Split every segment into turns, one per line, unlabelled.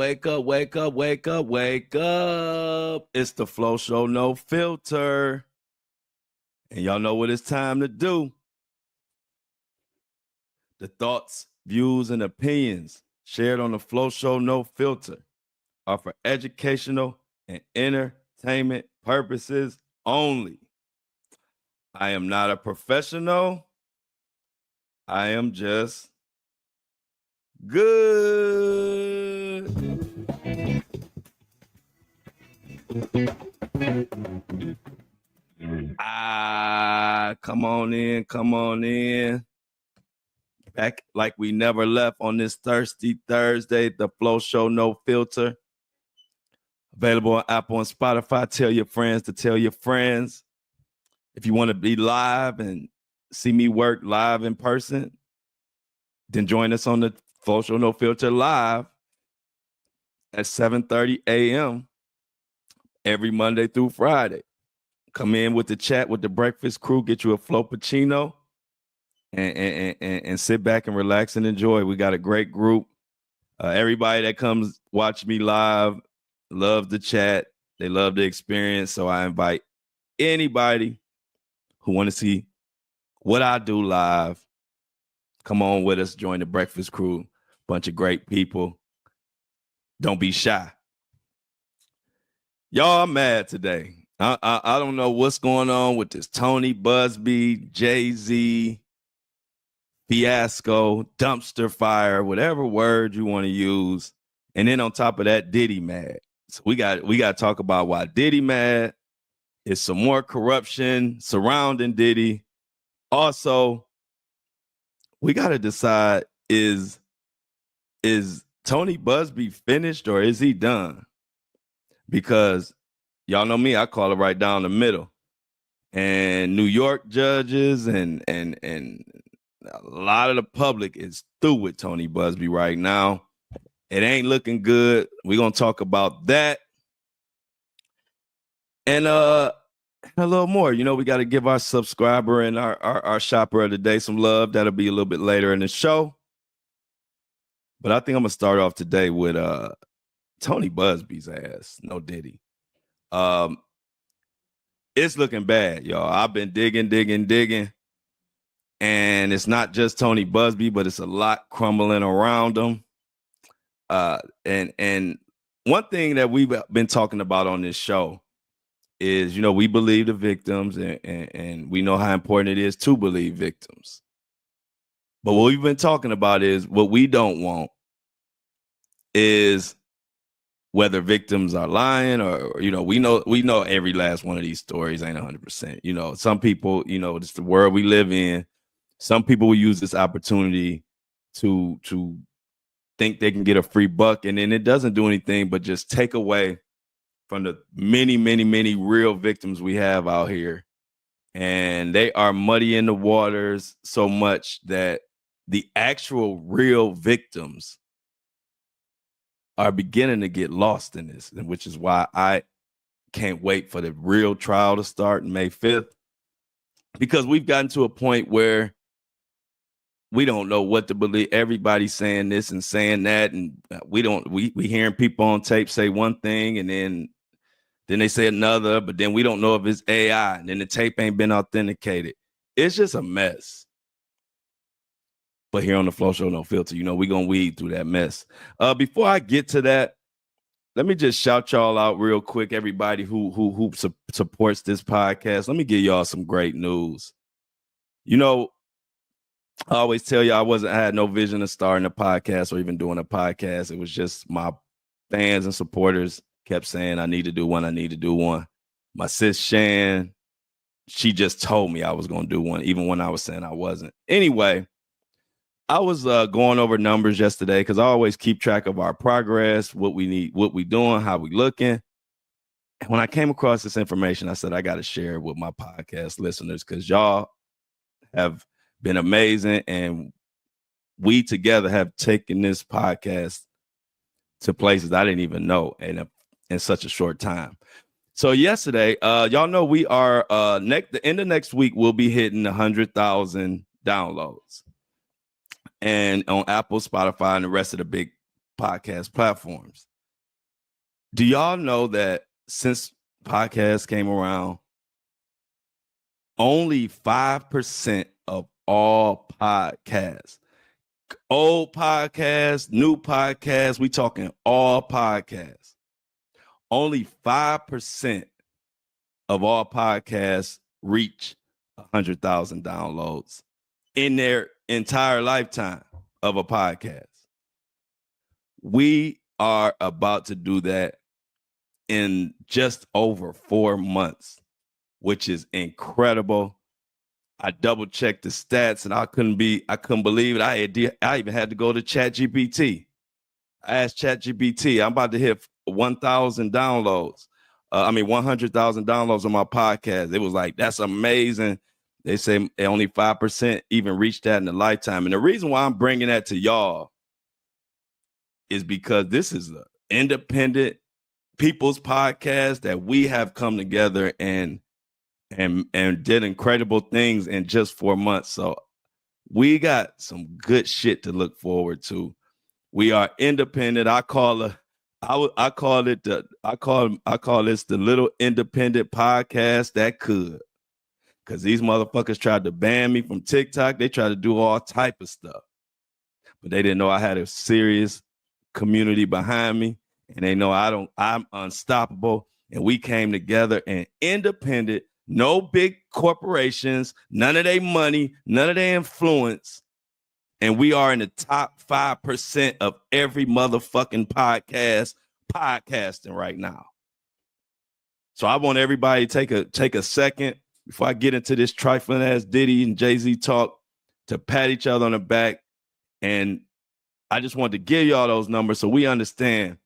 wake up, wake up, wake up, wake up. It's the Flo Show No Filter. And y'all know what it's time to do. The thoughts, views, and opinions shared on the Flo Show No Filter are for educational and entertainment purposes only. I am not a professional. I am just good. Come on in. Back like we never left on this Thirsty Thursday, the Flo Show No Filter. Available on Apple and Spotify. Tell your friends to tell your friends. If you want to be live and see me work live in person, then join us on the Flo Show No Filter live at 7:30 a.m. every Monday through Friday. Come in with the chat with the breakfast crew, get you a Floppuccino, and sit back and relax and enjoy. We got a great group. Everybody that comes watch me live loves the chat. They love the experience. So I invite anybody who want to see what I do live, come on with us, join the breakfast crew. Bunch of great people. Don't be shy. Y'all, I'm mad today. I don't know what's going on with this Tony Busby, Jay-Z, fiasco, dumpster fire, whatever word you want to use. And then on top of that, Diddy mad. So we got to talk about why Diddy mad. Is some more corruption surrounding Diddy. Also, we got to decide, is Tony Busby finished or is he done? Because y'all know me, I call it right down the middle. And New York judges and a lot of the public is through with Tony Busby right now. It ain't looking good. We're going to talk about that. And a little more. You know, we got to give our subscriber and our shopper of the day some love. That'll be a little bit later in the show. But I think I'm going to start off today with Tony Busby's ass. No Diddy. It's looking bad, y'all. I've been digging. And it's not just Tony Busby, but it's a lot crumbling around him. And one thing that we've been talking about on this show is, you know, we believe the victims and we know how important it is to believe victims. But what we've been talking about is what we don't want is whether victims are lying or, you know, we know every last one of these stories ain't 100%. You know, some people, you know, it's the world we live in. Some people will use this opportunity to think they can get a free buck, and then it doesn't do anything but just take away from the many real victims we have out here. And they are muddying the waters so much that the actual real victims are beginning to get lost in this, which is why I can't wait for the real trial to start May 5th, because we've gotten to a point where we don't know what to believe. Everybody's saying this and saying that, and we hearing people on tape say one thing and then they say another, but then we don't know if it's AI, and then the tape ain't been authenticated. It's just a mess. But here on the Flo Show No Filter, you know, we're going to weed through that mess. Before I get to that, let me just shout y'all out real quick, everybody who supports this podcast. Let me give y'all some great news. You know, I always tell you I had no vision of starting a podcast or even doing a podcast. It was just my fans and supporters kept saying I need to do one. My sis Shan, she just told me I was going to do one, even when I was saying I wasn't. Anyway, I was going over numbers yesterday because I always keep track of our progress, what we need, what we doing, how we looking. And when I came across this information, I said, I got to share it with my podcast listeners because y'all have been amazing. And we together have taken this podcast to places I didn't even know in such a short time. So yesterday, y'all know we are the end of next week, we'll be hitting 100,000 downloads. And on Apple, Spotify, and the rest of the big podcast platforms. Do y'all know that since podcasts came around, only 5% of all podcasts, old podcasts, new podcasts, we talking all podcasts, only 5% of all podcasts reach 100,000 downloads in their entire lifetime of a podcast. We are about to do that in just over 4 months, which is incredible. I double checked the stats and I couldn't believe it. I even had to go to ChatGPT. I asked ChatGPT, I'm about to hit 1,000 downloads. 100,000 downloads on my podcast. It was like, that's amazing. They say only 5% even reached that in a lifetime. And the reason why I'm bringing that to y'all is because this is an independent people's podcast that we have come together and did incredible things in just 4 months. So we got some good shit to look forward to. We are independent. I call this the little independent podcast that could. Because these motherfuckers tried to ban me from TikTok. They tried to do all type of stuff. But they didn't know I had a serious community behind me. And they know I'm unstoppable. And we came together and independent, no big corporations, none of their money, none of their influence. And we are in the top 5% of every motherfucking podcasting right now. So I want everybody to take a second before I get into this trifling ass Diddy and Jay-Z talk to pat each other on the back. And I just want to give y'all those numbers so we understand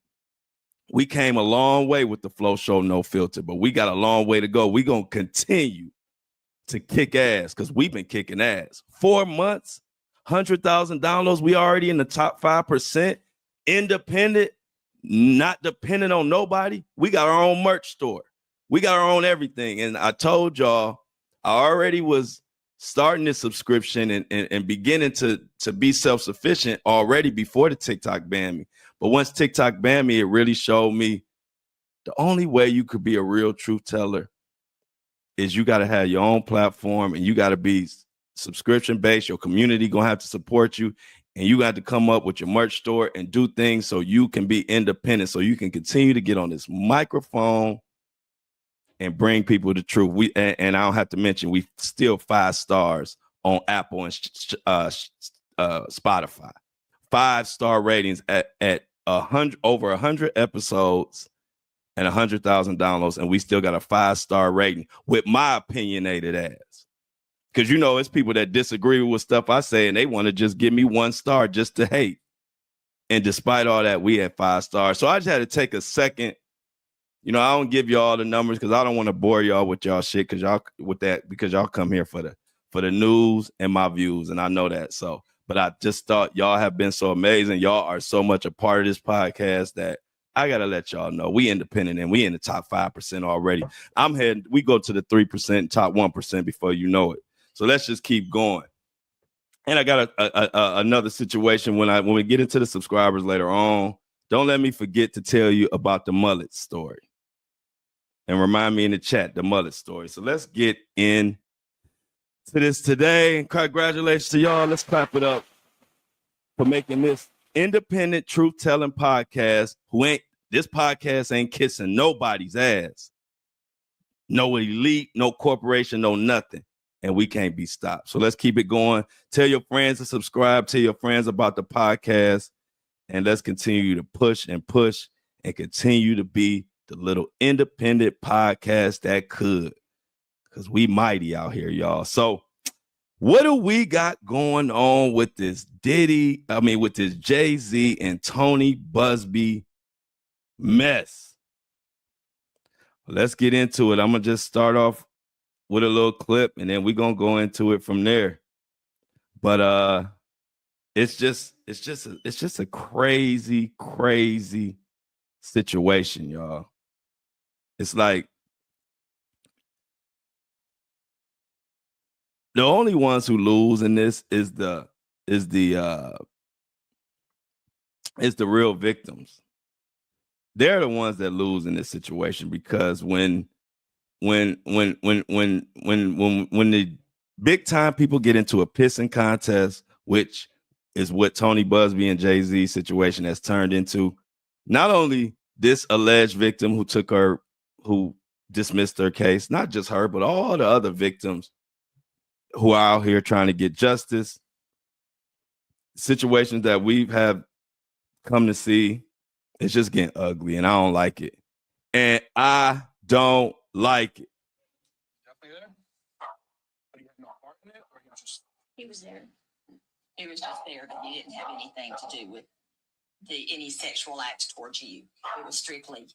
we came a long way with the Flo Show No Filter, but we got a long way to go. We're going to continue to kick ass because we've been kicking ass. 4 months, 100,000 downloads. We already in the top 5%. Independent, not dependent on nobody. We got our own merch store. We got our own everything. And I told y'all, I already was starting this subscription and beginning to be self-sufficient already before the TikTok banned me. But once TikTok banned me, it really showed me the only way you could be a real truth teller is you got to have your own platform and you got to be subscription-based. Your community going to have to support you. And you got to come up with your merch store and do things so you can be independent, so you can continue to get on this microphone and bring people the truth. And I don't have to mention, we still 5 stars on Apple and Spotify. 5-star ratings at over 100 episodes and 100,000 downloads, and we still got a 5-star rating with my opinionated ass. Because it's people that disagree with stuff I say, and they want to just give me 1 star just to hate. And despite all that, we had 5 stars. So I just had to take a second. I don't give y'all the numbers because I don't want to bore y'all with y'all shit because y'all come here for the news and my views, and I know that. So, but I just thought y'all have been so amazing. Y'all are so much a part of this podcast that I gotta let y'all know we independent and we in the top 5% already. We go to the 3%, top 1% before you know it. So let's just keep going. And I got another situation when we get into the subscribers later on. Don't let me forget to tell you about the mullet story. And remind me in the chat, the mullet story. So let's get in to this today. Congratulations to y'all. Let's clap it up for making this independent truth-telling podcast. This podcast ain't kissing nobody's ass. No elite, no corporation, no nothing. And we can't be stopped. So let's keep it going. Tell your friends to subscribe. Tell your friends about the podcast. And let's continue to push and continue to be the little independent podcast that could. Because we mighty out here, y'all. So what do we got going on with this with this Jay-Z and Tony Busby mess? Let's get into it. I'm going to just start off with a little clip, and then we're going to go into it from there. But it's just a crazy, crazy situation, y'all. It's like the only ones who lose in this is the real victims. they're the ones that lose in this situation, because when the big time people get into a pissing contest, which is what Tony Busby and Jay-Z situation has turned into, not only this alleged victim who dismissed her case, not just her, but all the other victims who are out here trying to get justice, situations that we have come to see, it's just getting ugly, and I don't like it. And I don't like it.
Definitely there? But you had no part in it, or you just...
He was there. He was just there, but he didn't have anything to do with any sexual acts towards you. It was strictly,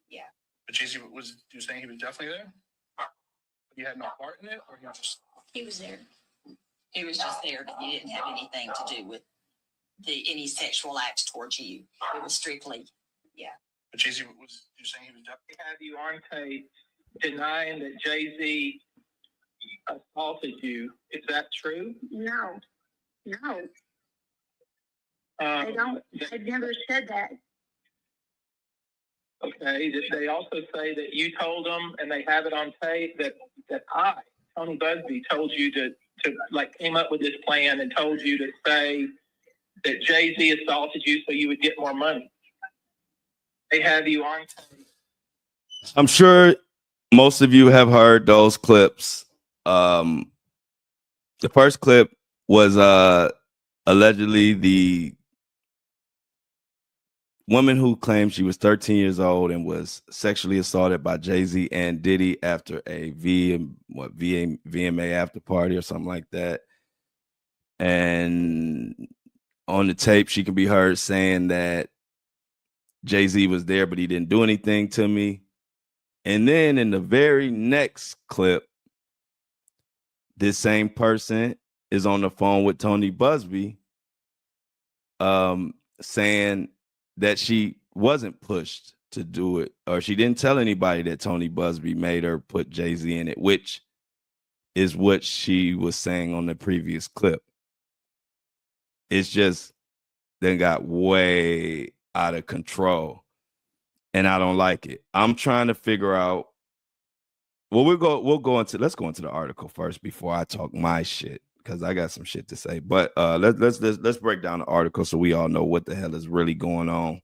yeah.
But Jay-Z was you saying he was definitely there? But you had no part in it, or you just...
He was there. He was just there, but he didn't have anything to do with any sexual acts towards you. It was strictly, yeah.
But Jay-Z was you saying he was definitely...
Have you on tape denying that Jay-Z assaulted you? Is that true?
No. I don't. I never said that.
Okay. Did they also say that you told them, and they have it on tape, that I, Tony Busby, told you to like came up with this plan and told you to say that Jay-Z assaulted you so you would get more money? They have you on tape.
I'm sure most of you have heard those clips. The first clip was allegedly the woman who claimed she was 13 years old and was sexually assaulted by Jay-Z and Diddy after a VMA after party or something like that. And on the tape, she can be heard saying that Jay-Z was there, but he didn't do anything to me. And then in the very next clip, this same person is on the phone with Tony Busby, saying that she wasn't pushed to do it, or she didn't tell anybody that Tony Busby made her put Jay-Z in it, which is what she was saying on the previous clip. It's just then got way out of control, and I don't like it. I'm trying to figure out. Well, let's go into the article first before I talk my shit, because I got some shit to say. But let's break down the article so we all know what the hell is really going on.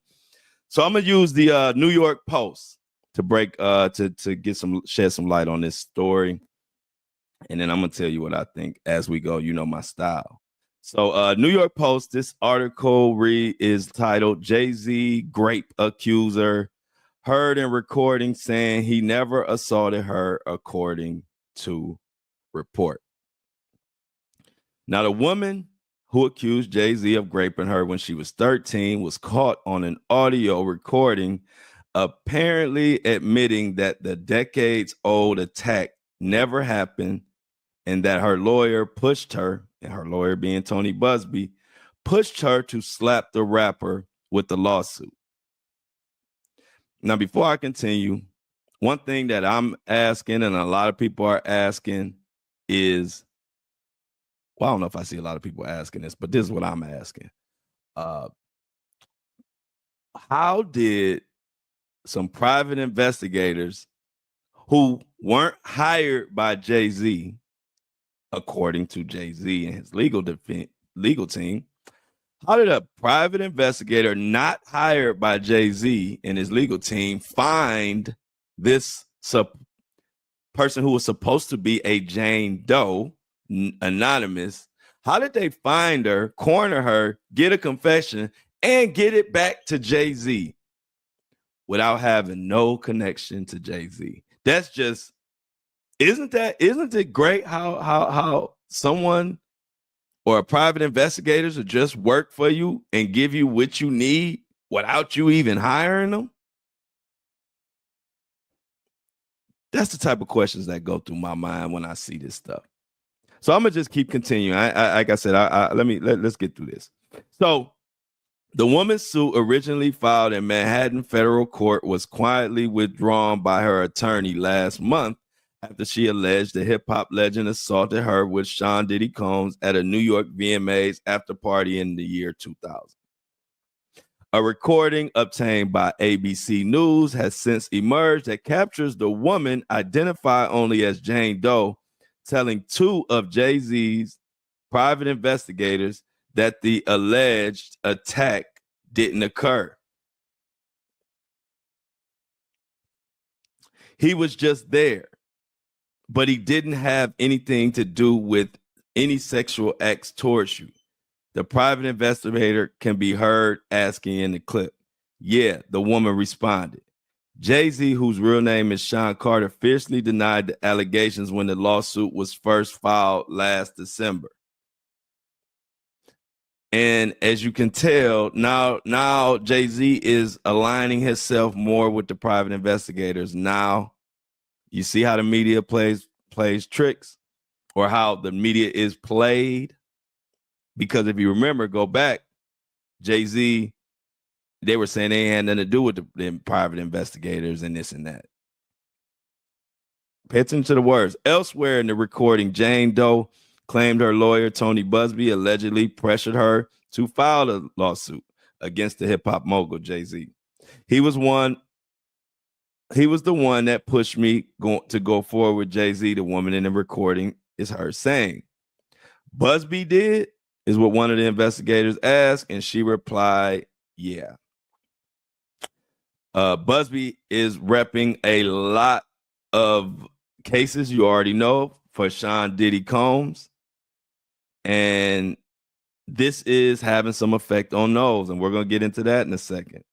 So I'm gonna use the New York Post to shed some light on this story, and then I'm gonna tell you what I think as we go. You know my style. So New York Post, this article is titled "Jay-Z Grape Accuser Heard in Recording Saying He Never Assaulted Her," according to report. Now, the woman who accused Jay-Z of raping her when she was 13 was caught on an audio recording, apparently admitting that the decades-old attack never happened and that her lawyer pushed her, and her lawyer being Tony Busby, pushed her to slap the rapper with the lawsuit. Now, before I continue, one thing that I'm asking, and a lot of people are asking, is, well, I don't know if I see a lot of people asking this, but this is what I'm asking. How did some private investigators who weren't hired by Jay-Z, according to Jay-Z and his legal team, how did a private investigator not hired by Jay-Z and his legal team find this person who was supposed to be a Jane Doe, anonymous? How did they find her, corner her, get a confession, and get it back to Jay-Z without having no connection to Jay-Z? That's just, isn't it great how someone or a private investigators will just work for you and give you what you need without you even hiring them? That's the type of questions that go through my mind when I see this stuff. So I'm gonna just keep continuing. Like I said, let's get through this. So the woman's suit, originally filed in Manhattan federal court, was quietly withdrawn by her attorney last month after she alleged the hip-hop legend assaulted her with Sean Diddy Combs at a New York VMAs after party in the year 2000. A recording obtained by ABC News has since emerged that captures the woman identified only as Jane Doe telling two of Jay-Z's private investigators that the alleged attack didn't occur. He was just there, but he didn't have anything to do with any sexual acts towards you. The private investigator can be heard asking in the clip. Yeah, the woman responded. Jay-Z, whose real name is Sean Carter, fiercely denied the allegations when the lawsuit was first filed last December. And as you can tell, now Jay-Z is aligning himself more with the private investigators. Now, you see how the media plays tricks, or how the media is played. Because if you remember, go back, Jay-Z, they were saying they had nothing to do with the private investigators and this and that. Pay attention to the words. Elsewhere in the recording, Jane Doe claimed her lawyer, Tony Busby, allegedly pressured her to file a lawsuit against the hip-hop mogul, Jay-Z. He was the one that pushed me to go forward with Jay-Z. The woman in the recording is her saying. Busby did, is what one of the investigators asked, and she replied, yeah. Busby is repping a lot of cases you already know for Sean Diddy Combs, and this is having some effect on those, and we're going to get into that in a second.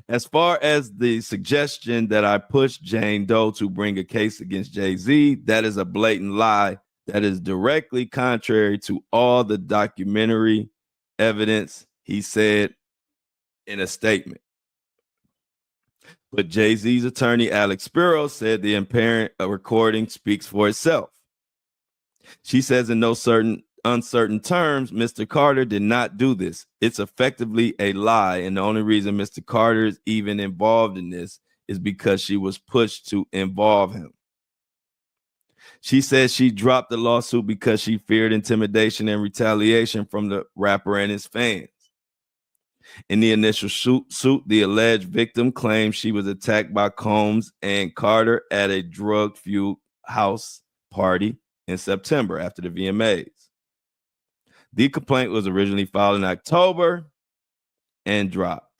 As far as the suggestion that I pushed Jane Doe to bring a case against Jay-Z, that is a blatant lie that is directly contrary to all the documentary evidence, he said in a statement. But Jay-Z's attorney, Alex Spiro, said the apparent recording speaks for itself. She says in no uncertain terms, Mr. Carter did not do this. It's effectively a lie, and the only reason Mr. Carter is even involved in this is because she was pushed to involve him. She says she dropped the lawsuit because she feared intimidation and retaliation from the rapper and his fans. In the initial suit, the alleged victim claimed she was attacked by Combs and Carter at a drug-fueled house party in September after the VMAs. The complaint was originally filed in October and dropped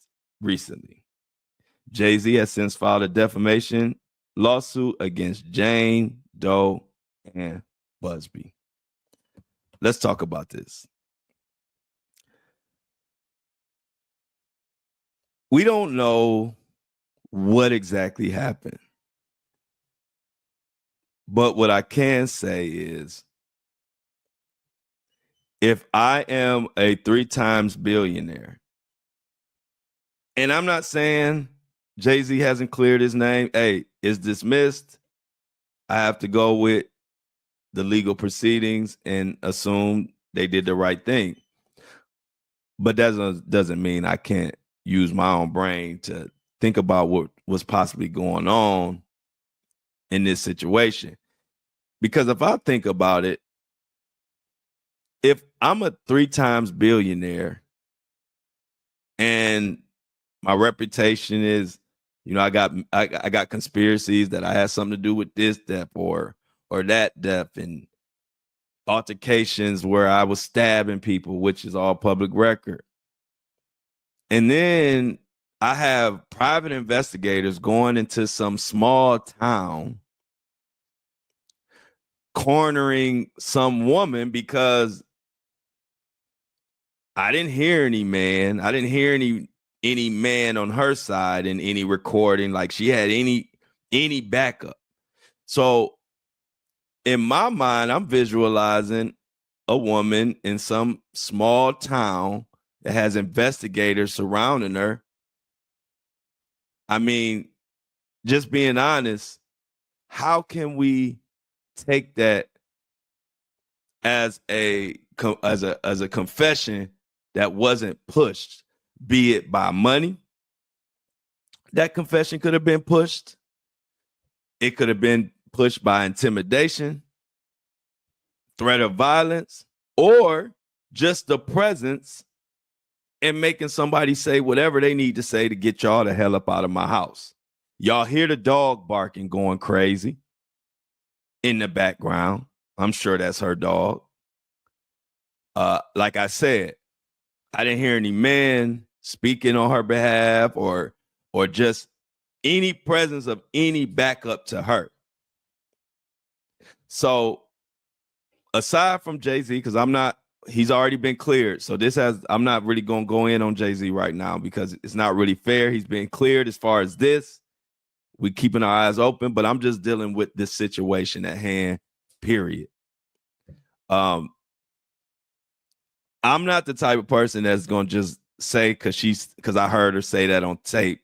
recently. Jay-Z has since filed a defamation lawsuit against Jane Doe and Busby. Let's talk about this. We don't know what exactly happened. But what I can say is, if I am a 3 times billionaire, and I'm not saying Jay-Z hasn't cleared his name, hey, it's dismissed, I have to go with the legal proceedings and assume they did the right thing. But that doesn't mean I can't use my own brain to think about what was possibly going on in this situation. Because if I think about it, if I'm a 3 times billionaire and my reputation is, I got conspiracies that I had something to do with this death or that death, and altercations where I was stabbing people, which is all public record. And then I have private investigators going into some small town, cornering some woman because I didn't hear any man. I didn't hear any man on her side in any recording, like she had any backup. So in my mind, I'm visualizing a woman in some small town that has investigators surrounding her. I mean, just being honest, how can we take that as a confession that wasn't pushed, be it by money? That confession could have been pushed. It could have been pushed by intimidation, threat of violence, or just the presence and making somebody say whatever they need to say to get y'all the hell up out of my house. Y'all hear the dog barking going crazy in the background. I'm sure that's her dog. Like I said, I didn't hear any men speaking on her behalf or just any presence of any backup to her. So aside from Jay-Z, because he's already been cleared. So I'm not really going to go in on Jay-Z right now because it's not really fair. He's been cleared as far as this. We're keeping our eyes open, but I'm just dealing with this situation at hand, period. I'm not the type of person that's going to just say, because I heard her say that on tape,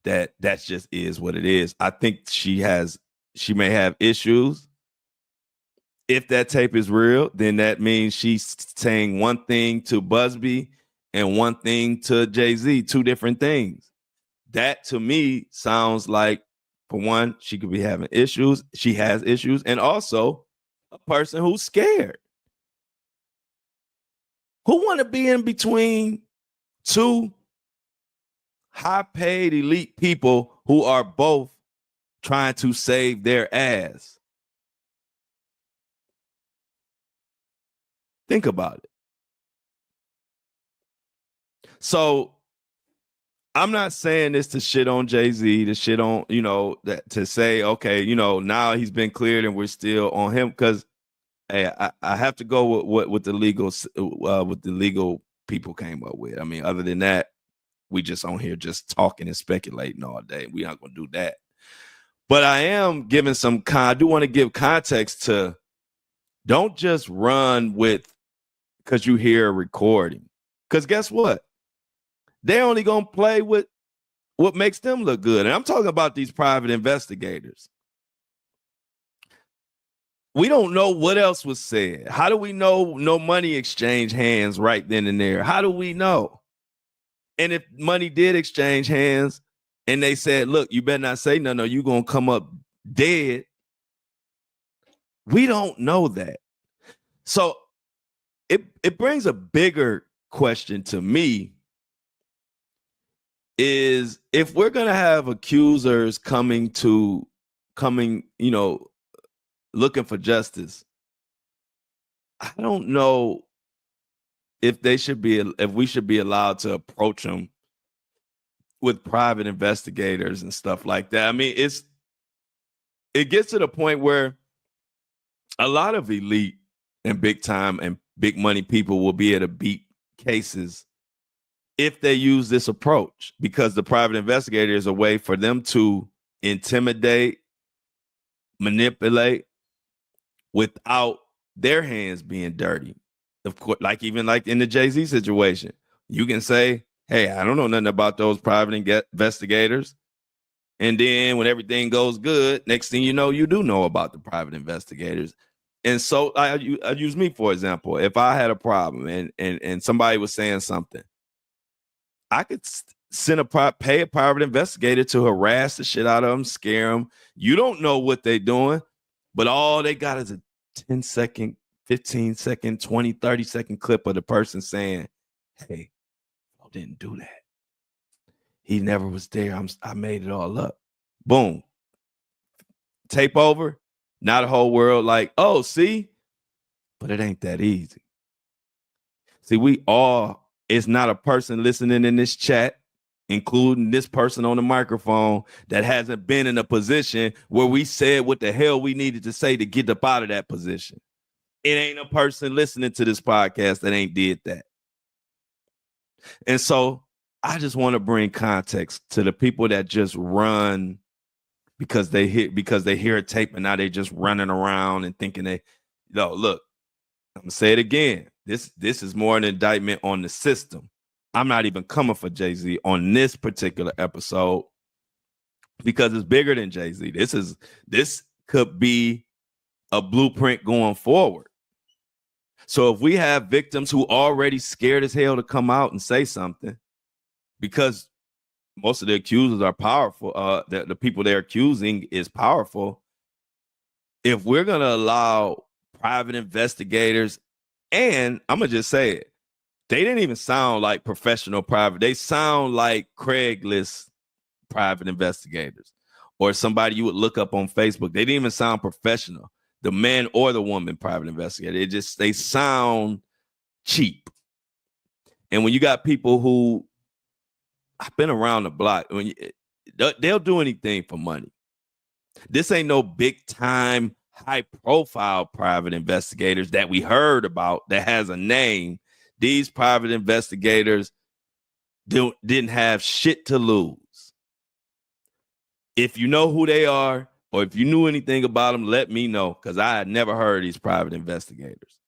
that just is what it is. I think she may have issues. If that tape is real, then that means she's saying one thing to Busby and one thing to Jay-Z, two different things. That to me sounds like, for one, she could be having issues. She has issues, and also a person who's scared. Who want to be in between two high-paid elite people who are both trying to save their ass? Think about it. So I'm not saying this to shit on Jay-Z, to shit on, that to say, okay, now he's been cleared and we're still on him, because hey, I have to go with what the legal people came up with. I mean, other than that, we just on here just talking and speculating all day. We're not gonna do that. But I am giving I do want to give context to, don't just run with because you hear a recording. Because guess what? They're only going to play with what makes them look good. And I'm talking about these private investigators. We don't know what else was said. How do we know no money exchanged hands right then and there? How do we know? And if money did exchange hands and they said, look, you better not say no, you're going to come up dead. We don't know that. So it brings a bigger question to me, is if we're going to have accusers coming, looking for justice, I don't know if we should be allowed to approach them with private investigators and stuff like that. I mean, it gets to the point where a lot of elite and big time and big money people will be able to beat cases if they use this approach, because the private investigator is a way for them to intimidate, manipulate without their hands being dirty. Of course, like in the Jay-Z situation, you can say, hey, I don't know nothing about those private investigators. And then when everything goes good, next thing you know, you do know about the private investigators. And so I use me, for example. If I had a problem and somebody was saying something, I could pay a private investigator to harass the shit out of them, scare them. You don't know what they're doing, but all they got is a 10-second, 15-second, 20, 30-second clip of the person saying, hey, I didn't do that. He never was there. I made it all up. Boom. Tape over. Now the whole world like, oh, see? But it ain't that easy. See, it's not a person listening in this chat, including this person on the microphone, that hasn't been in a position where we said what the hell we needed to say to get up out of that position. It ain't a person listening to this podcast that ain't did that. And so I just want to bring context to the people that just run because they hear a tape and now they just running around and thinking look, I'm gonna say it again. This is more an indictment on the system. I'm not even coming for Jay-Z on this particular episode because it's bigger than Jay-Z. This could be a blueprint going forward. So if we have victims who already scared as hell to come out and say something, because most of the accusers are powerful, the people they're accusing is powerful. If we're going to allow private investigators, and I'm going to just say it, They didn't even sound like professional private. They sound like Craigslist private investigators or somebody you would look up on Facebook. They didn't even sound professional. The man or the woman private investigator. They sound cheap. And when you got people who I've been around the block, they'll do anything for money. This ain't no big time, high profile private investigators that we heard about that has a name. These private investigators didn't have shit to lose. If you know who they are, or if you knew anything about them, let me know, because I had never heard of these private investigators.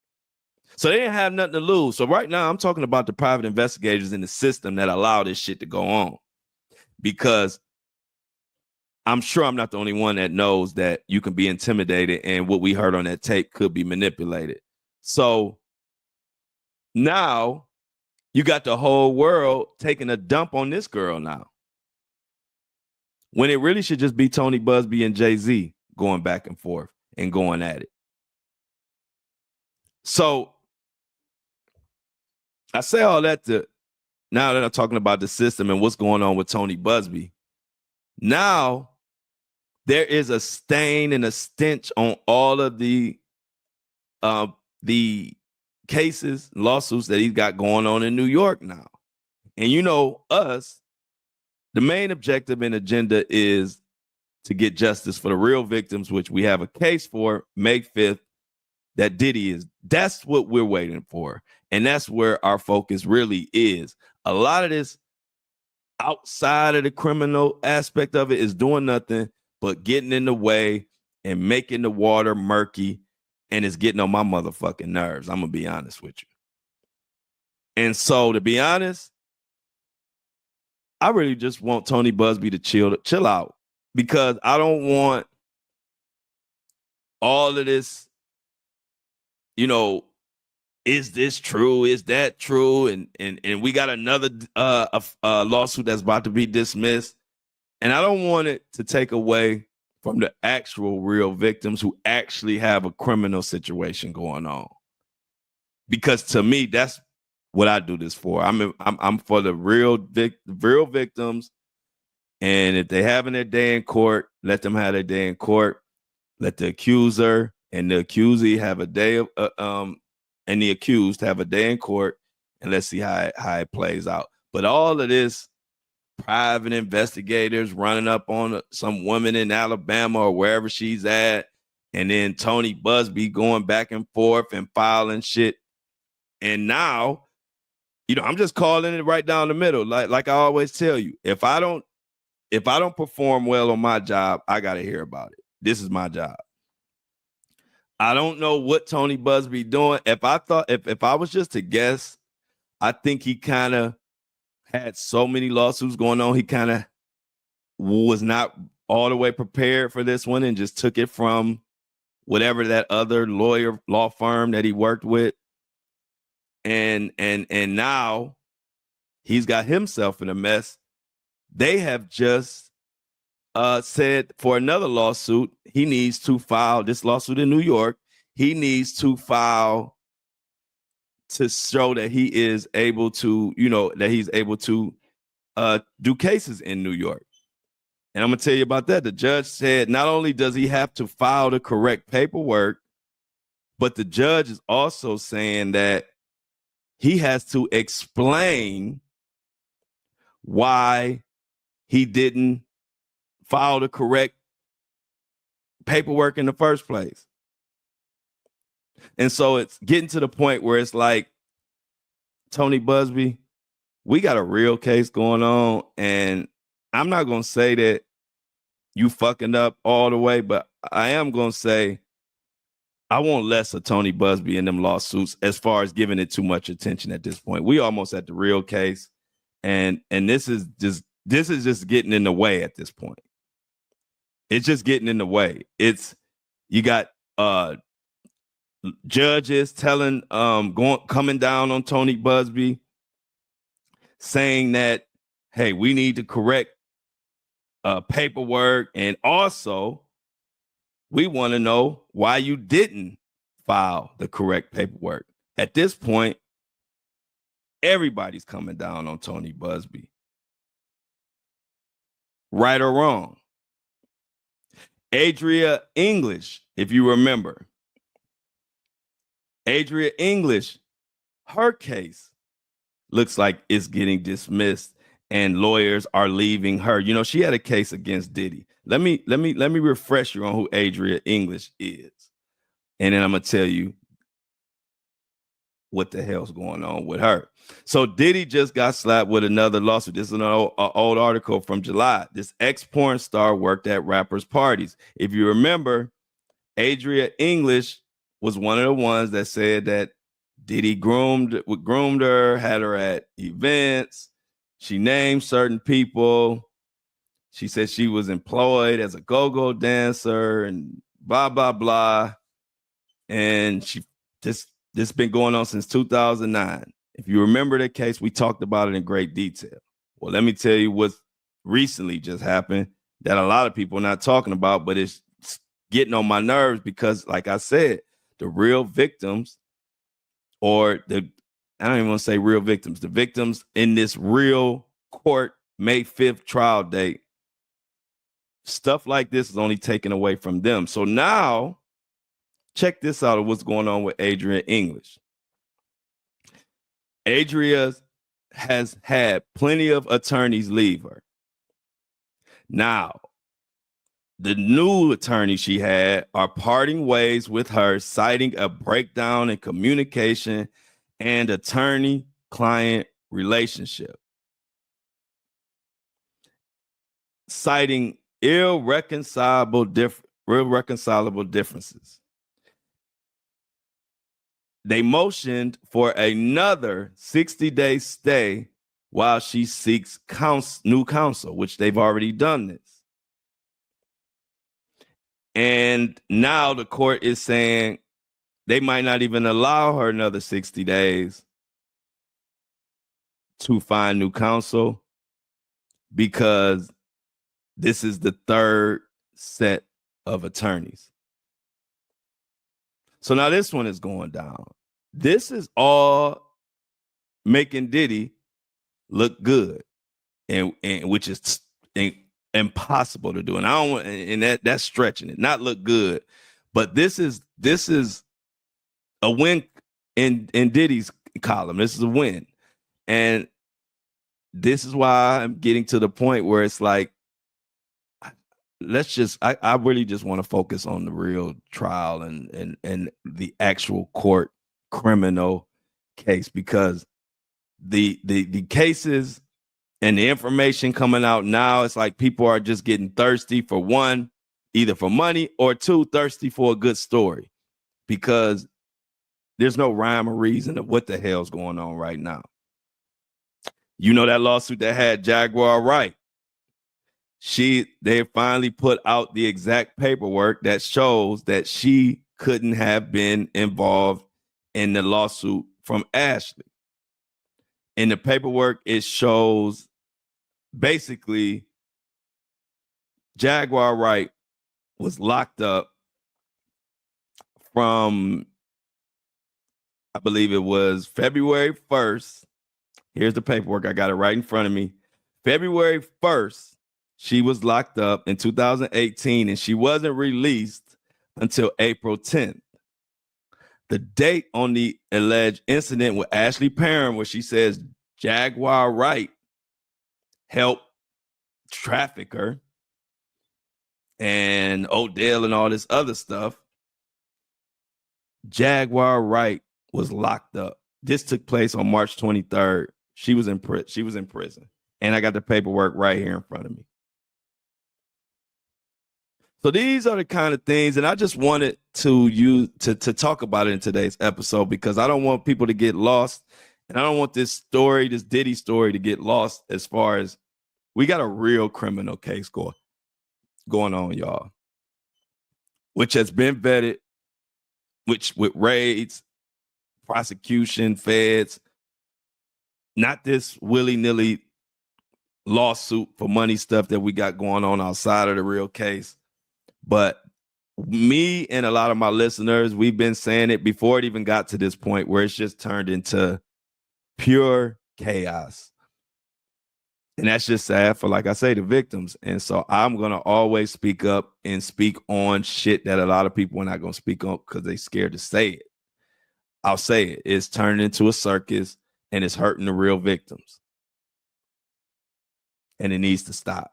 So they didn't have nothing to lose. So right now I'm talking about the private investigators in the system that allow this shit to go on, because I'm sure I'm not the only one that knows that you can be intimidated and what we heard on that tape could be manipulated. So now you got the whole world taking a dump on this girl now, when it really should just be Tony Busby and Jay-Z going back and forth and going at it. So I say all that to, now that I'm talking about the system and what's going on with Tony Busby, now there is a stain and a stench on all of the cases, lawsuits that he's got going on in New York now. And you know, us, the main objective and agenda is to get justice for the real victims, which we have a case for May 5th that Diddy is. That's what we're waiting for. And that's where our focus really is. A lot of this outside of the criminal aspect of it is doing nothing but getting in the way and making the water murky. And it's getting on my motherfucking nerves. I'm going to be honest with you. And so, to be honest, I really just want Tony Busby to chill out, because I don't want all of this, you know, is this true? Is that true? And we got another lawsuit that's about to be dismissed. And I don't want it to take away from the actual real victims who actually have a criminal situation going on. Because to me, that's what I do this for. I'm for the real victims. And if they having their day in court, let them have their day in court. Let the accuser and the accusee have a day of and the accused have a day in court, and let's see how it plays out. But all of this private investigators running up on some woman in Alabama or wherever she's at, and then Tony Busby going back and forth and filing shit. And now, you know, I'm just calling it right down the middle. Like I always tell you, if I don't perform well on my job, I got to hear about it. This is my job. I don't know what Tony Busby doing. If I was just to guess, I think he kind of had so many lawsuits going on. He kind of was not all the way prepared for this one and just took it from whatever that other law firm that he worked with. And now he's got himself in a mess. They have just said for another lawsuit, he needs to file this lawsuit in New York. He needs to file to show that he is able to, you know, that he's able to do cases in New York. And I'm going to tell you about that. The judge said not only does he have to file the correct paperwork, but the judge is also saying that he has to explain why he didn't file the correct paperwork in the first place. And so it's getting to the point where it's like, Tony Busby, we got a real case going on. And I'm not going to say that you fucking up all the way, but I am going to say I want less of Tony Busby in them lawsuits as far as giving it too much attention at this point. We almost at the real case. And this is just getting in the way at this point. It's just getting in the way. You got judges telling coming down on Tony Busby, saying that, hey, we need to correct paperwork, and also we want to know why you didn't file the correct paperwork. At this point, everybody's coming down on Tony Busby. Right or wrong. Adria English, if you remember. Adria English, her case looks like it's getting dismissed and lawyers are leaving her. You know, she had a case against Diddy. Let me refresh you on who Adria English is. And then I'm going to tell you what the hell's going on with her. So Diddy just got slapped with another lawsuit. This is an old article from July. This ex-porn star worked at rappers' parties. If you remember, Adria English was one of the ones that said that Diddy groomed her, had her at events. She named certain people. She said she was employed as a go-go dancer and blah, blah, blah. And she just this been going on since 2009. If you remember the case, we talked about it in great detail. Well, let me tell you what recently just happened that a lot of people are not talking about, but it's getting on my nerves because, like I said, the real victims, or I don't even want to say real victims, the victims in this real court May 5th trial date, stuff like this is only taken away from them. So now, check this out of what's going on with Adria English. Adria has had plenty of attorneys leave her. Now, the new attorneys she had are parting ways with her, citing a breakdown in communication and attorney-client relationship, citing irreconcilable differences. They motioned for another 60-day stay while she seeks new counsel, which they've already done this. And now the court is saying they might not even allow her another 60 days to find new counsel because this is the third set of attorneys. So now this one is going down. This is all making Diddy look good, and which is impossible to do. And I don't want, and that's stretching it, not look good. But this is a win in Diddy's column. This is a win. And this is why I'm getting to the point where it's like, I really just want to focus on the real trial and the actual court criminal case, because the cases and the information coming out now, it's like people are just getting thirsty for one, either for money, or two, thirsty for a good story, because there's no rhyme or reason of what the hell's going on right now. You know that lawsuit that had Jaguar Wright? They finally put out the exact paperwork that shows that she couldn't have been involved in the lawsuit from Ashley. In the paperwork, it shows basically Jaguar Wright was locked up from, I believe it was February 1st. Here's the paperwork. I got it right in front of me. February 1st, she was locked up in 2018, and she wasn't released until April 10th. The date on the alleged incident with Ashley Perrin, where she says Jaguar Wright helped traffic her, and Odell and all this other stuff, Jaguar Wright was locked up. This took place on March 23rd. She was in prison. And I got the paperwork right here in front of me. So these are the kind of things, and I just wanted to talk about it in today's episode, because I don't want people to get lost, and I don't want this Diddy story to get lost, as far as we got a real criminal case going on, y'all, which has been vetted, which with raids, prosecution, feds, not this willy-nilly lawsuit for money stuff that we got going on outside of the real case. But me and a lot of my listeners, we've been saying it before it even got to this point where it's just turned into Pure chaos. And that's just sad for, like I say, the victims. And so I'm going to always speak up and speak on shit that a lot of people are not going to speak on because they're scared to say it. I'll say it. It's turned into a circus and it's hurting the real victims. And it needs to stop.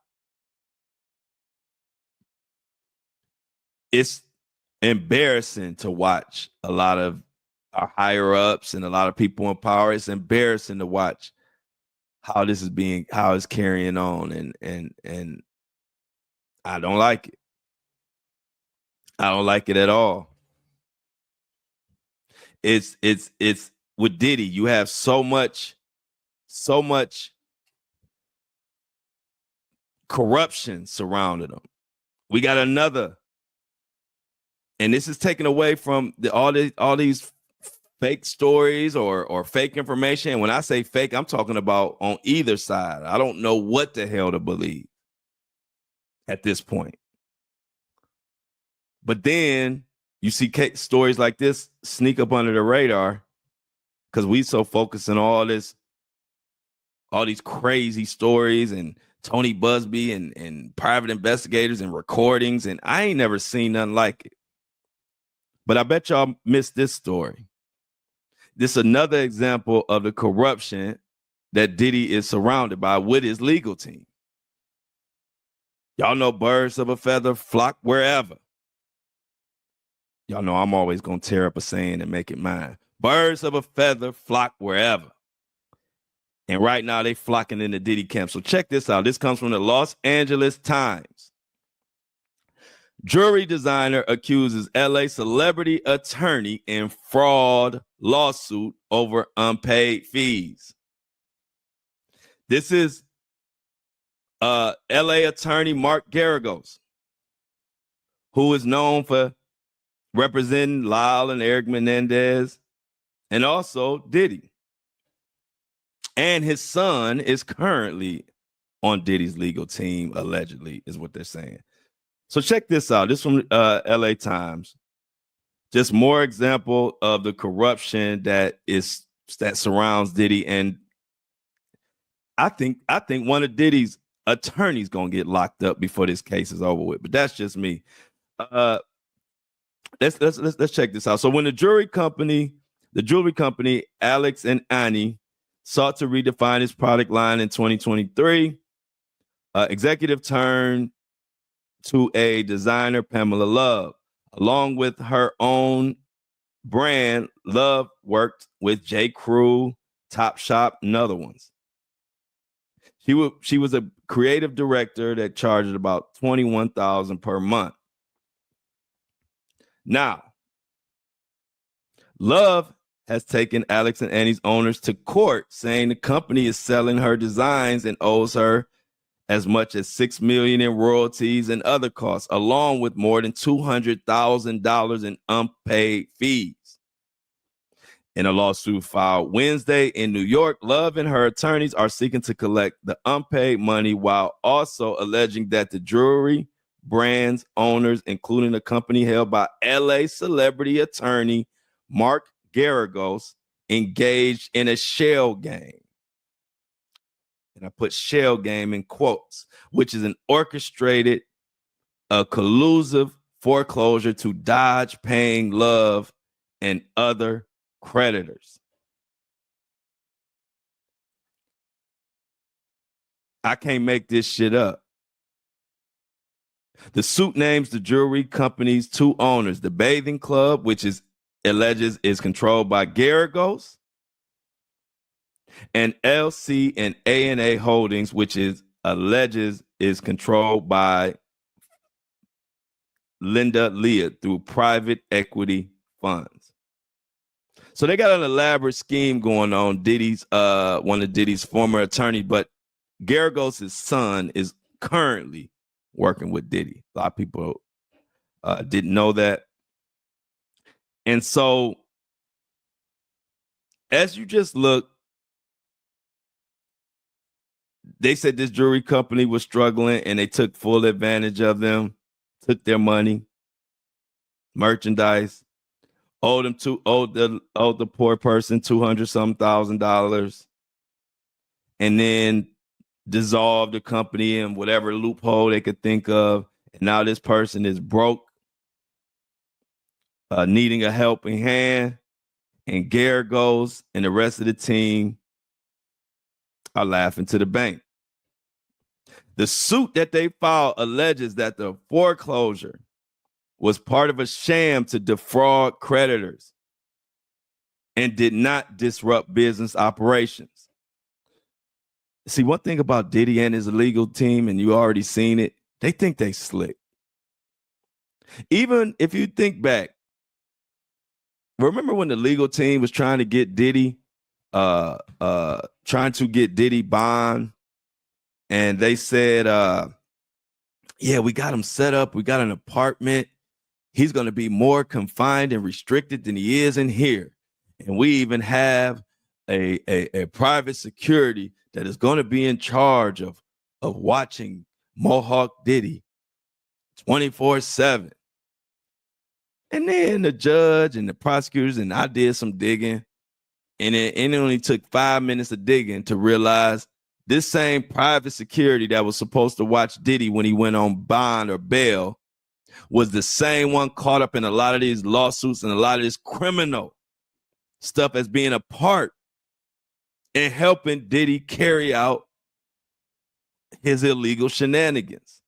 It's embarrassing to watch a lot of our higher ups and a lot of people in power. It's embarrassing to watch how this is how it's carrying on. And I don't like it. I don't like it at all. It's with Diddy, you have so much corruption surrounding him. We got another, and this is taken away from all these fake stories or fake information. And when I say fake, I'm talking about on either side. I don't know what the hell to believe at this point. But then you see stories like this sneak up under the radar because we so focused on all these crazy stories and Tony Busby and private investigators and recordings. And I ain't never seen nothing like it. But I bet y'all missed this story. This is another example of the corruption that Diddy is surrounded by with his legal team. Y'all know birds of a feather flock wherever. Y'all know I'm always going to tear up a saying and make it mine. Birds of a feather flock wherever. And right now they flocking in the Diddy camp. So check this out. This comes from the Los Angeles Times. Jewelry designer accuses LA celebrity attorney in fraud lawsuit over unpaid fees. This is LA attorney Mark Garagos, who is known for representing Lyle and Eric Menendez and also Diddy. And his son is currently on Diddy's legal team, allegedly, is what they're saying. So check this out. This from LA Times. Just more example of the corruption that surrounds Diddy. And I think one of Diddy's attorneys gonna get locked up before this case is over with. But that's just me. Let's check this out. So when the jewelry company Alex and Ani sought to redefine its product line in 2023, executive turned to a designer, Pamela Love. Along with her own brand, Love worked with J. Crew, Topshop, and other ones. She was a creative director that charged about $21,000 per month. Now, Love has taken Alex and Annie's owners to court, saying the company is selling her designs and owes her as much as $6 million in royalties and other costs, along with more than $200,000 in unpaid fees. In a lawsuit filed Wednesday in New York, Love and her attorneys are seeking to collect the unpaid money while also alleging that the jewelry brand's owners, including a company held by LA celebrity attorney Mark Garagos, engaged in a shell game. And I put shell game in quotes, which is an orchestrated, collusive foreclosure to dodge paying Love and other creditors. I can't make this shit up. The suit names the jewelry company's two owners, the Bathing Club, which alleges is controlled by Garagos, and LC and A&A Holdings, which alleges is controlled by Linda Leah through private equity funds. So they got an elaborate scheme going on. Diddy's one of Diddy's former attorneys, but Garagos' son is currently working with Diddy. A lot of people didn't know that. And so as you just look, they said this jewelry company was struggling and they took full advantage of them, took their money, merchandise, owed the poor person $200,000, and then dissolved the company in whatever loophole they could think of. And now this person is broke, needing a helping hand. And Garagos and the rest of the team are laughing to the bank. The suit that they filed alleges that the foreclosure was part of a sham to defraud creditors and did not disrupt business operations. See, one thing about Diddy and his legal team, and you already seen it, they think they slick. Even if you think back, remember when the legal team was trying to get Diddy bond, and they said, yeah, we got him set up. We got an apartment. He's going to be more confined and restricted than he is in here. And we even have a private security that is going to be in charge of watching Mohawk Diddy 24/7. And then the judge and the prosecutors and I did some digging, and it only took 5 minutes of digging to realize this same private security that was supposed to watch Diddy when he went on bond or bail was the same one caught up in a lot of these lawsuits and a lot of this criminal stuff as being a part in helping Diddy carry out his illegal shenanigans.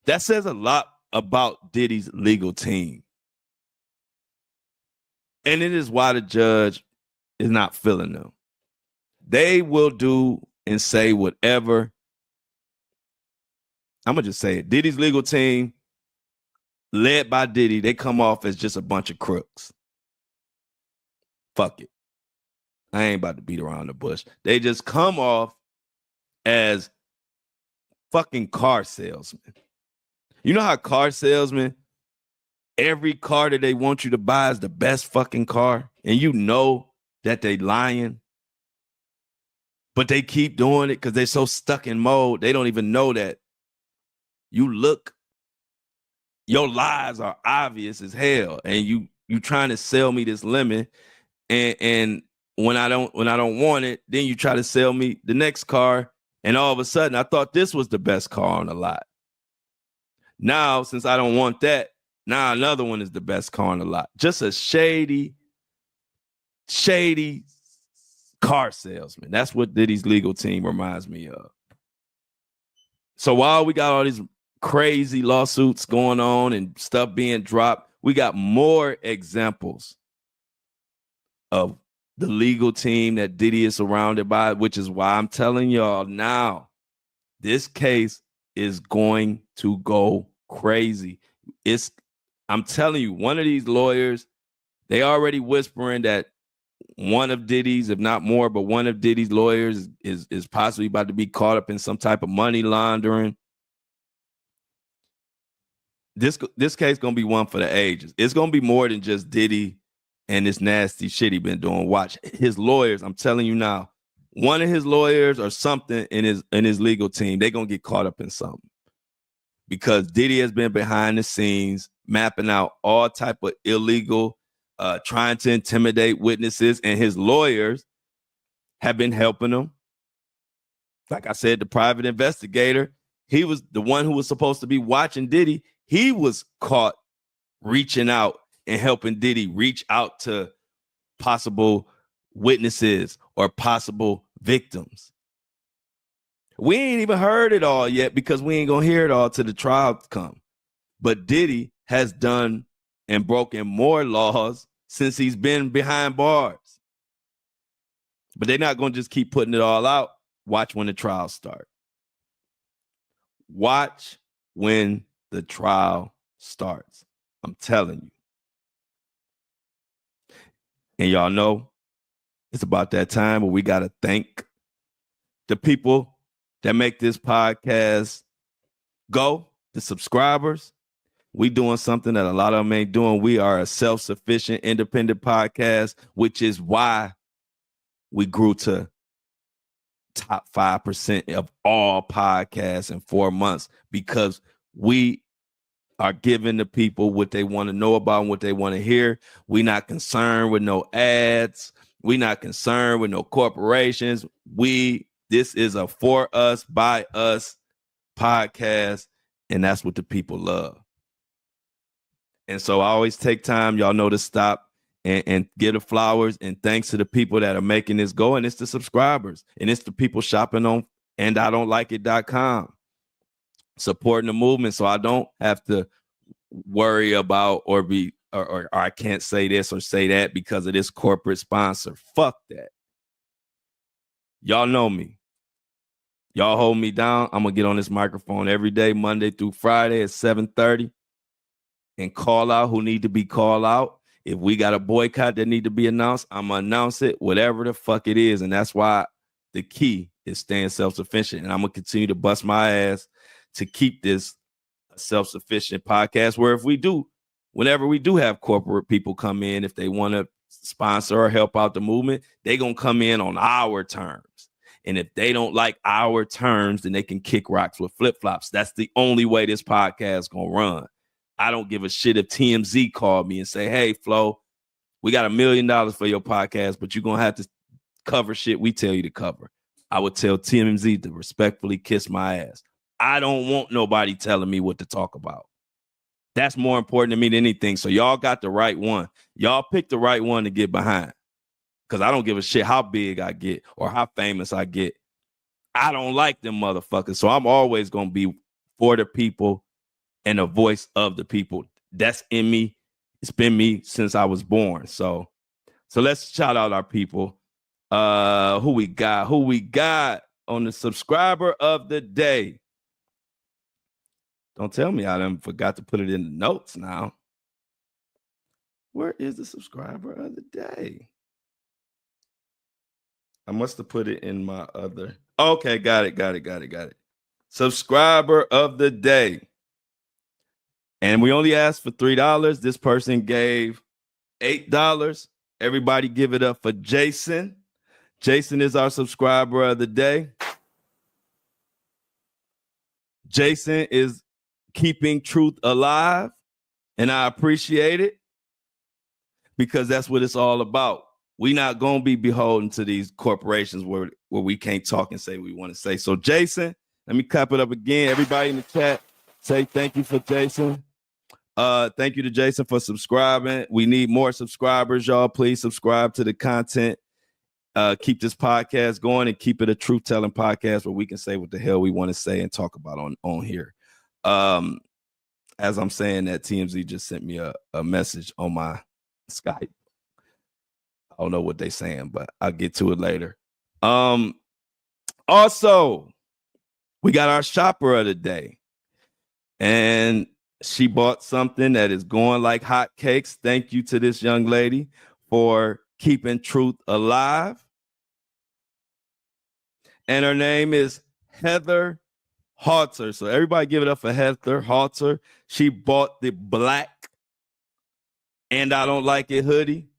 That says a lot about Diddy's legal team. And it is why the judge is not feeling them. They will do and say whatever. I'm going to just say it. Diddy's legal team, led by Diddy, they come off as just a bunch of crooks. Fuck it. I ain't about to beat around the bush. They just come off as fucking car salesmen. You know how car salesmen, every car that they want you to buy is the best fucking car, and you know that they lying, but they keep doing it because they're so stuck in mode. They don't even know that your lies are obvious as hell, and you trying to sell me this lemon, and when I don't want it, then you try to sell me the next car, and all of a sudden I thought this was the best car on the lot. Now, since I don't want that, now another one is the best car on the lot. Just a shady car salesman. That's what Diddy's legal team reminds me of. So while we got all these crazy lawsuits going on and stuff being dropped, we got more examples of the legal team that Diddy is surrounded by, which is why I'm telling y'all now, this case is going to go crazy. I'm telling you, one of these lawyers, they already whispering that one of Diddy's, if not more, but one of Diddy's lawyers is possibly about to be caught up in some type of money laundering. This case gonna be one for the ages. It's gonna be more than just Diddy and this nasty shit he been doing. Watch his lawyers. I'm telling you now, one of his lawyers or something in his legal team, they gonna get caught up in something, because Diddy has been behind the scenes mapping out all type of illegal, trying to intimidate witnesses, and his lawyers have been helping him. Like I said, the private investigator, he was the one who was supposed to be watching Diddy. He was caught reaching out and helping Diddy reach out to possible witnesses or possible victims. We ain't even heard it all yet because we ain't gonna hear it all till the trial come. But Diddy has done and broken more laws since he's been behind bars. But they're not gonna just keep putting it all out. Watch when the trial start. Watch when the trial starts. I'm telling you. And y'all know it's about that time where we gotta thank the people that make this podcast go, the subscribers. We doing something that a lot of them ain't doing. We are a self-sufficient, independent podcast, which is why we grew to top 5% of all podcasts in 4 months, because we are giving the people what they want to know about and what they want to hear. We not concerned with no ads. We not concerned with no corporations. This is a for us, by us podcast, and that's what the people love. And so I always take time, y'all know, to stop and give the flowers and thanks to the people that are making this go. And it's the subscribers and it's the people shopping on andidon'tlikeit.com, supporting the movement. So I don't have to worry about or I can't say this or say that because of this corporate sponsor. Fuck that. Y'all know me. Y'all hold me down. I'm going to get on this microphone every day, Monday through Friday at 7:30 and call out who need to be called out. If we got a boycott that need to be announced, I'm going to announce it, whatever the fuck it is. And that's why the key is staying self-sufficient. And I'm going to continue to bust my ass to keep this self-sufficient podcast where whenever we do have corporate people come in, if they want to sponsor or help out the movement, they going to come in on our terms. And if they don't like our terms, then they can kick rocks with flip-flops. That's the only way this podcast going to run. I don't give a shit if TMZ called me and say, hey, Flo, we got $1 million for your podcast, but you're going to have to cover shit we tell you to cover. I would tell TMZ to respectfully kiss my ass. I don't want nobody telling me what to talk about. That's more important to me than anything. So y'all got the right one. Y'all picked the right one to get behind. Because I don't give a shit how big I get or how famous I get. I don't like them motherfuckers. So I'm always going to be for the people and the voice of the people. That's in me. It's been me since I was born. So let's shout out our people. Who we got on the subscriber of the day? Don't tell me I done forgot to put it in the notes now. Where is the subscriber of the day? I must have put it in my other. Okay, got it. Subscriber of the day. And we only asked for $3. This person gave $8. Everybody give it up for Jason. Jason is our subscriber of the day. Jason is keeping truth alive, and I appreciate it because that's what it's all about. We're not going to be beholden to these corporations where we can't talk and say what we want to say. So, Jason, let me clap it up again. Everybody in the chat, say thank you for Jason. Thank you to Jason for subscribing. We need more subscribers, y'all. Please subscribe to the content. Keep this podcast going and keep it a truth-telling podcast where we can say what the hell we want to say and talk about on here. As I'm saying that, TMZ just sent me a message on my Skype. I don't know what they're saying, but I'll get to it later. Also, we got our shopper of the day. And she bought something that is going like hotcakes. Thank you to this young lady for keeping truth alive. And her name is Heather Halter. So everybody give it up for Heather Halter. She bought the black and I don't like it hoodie.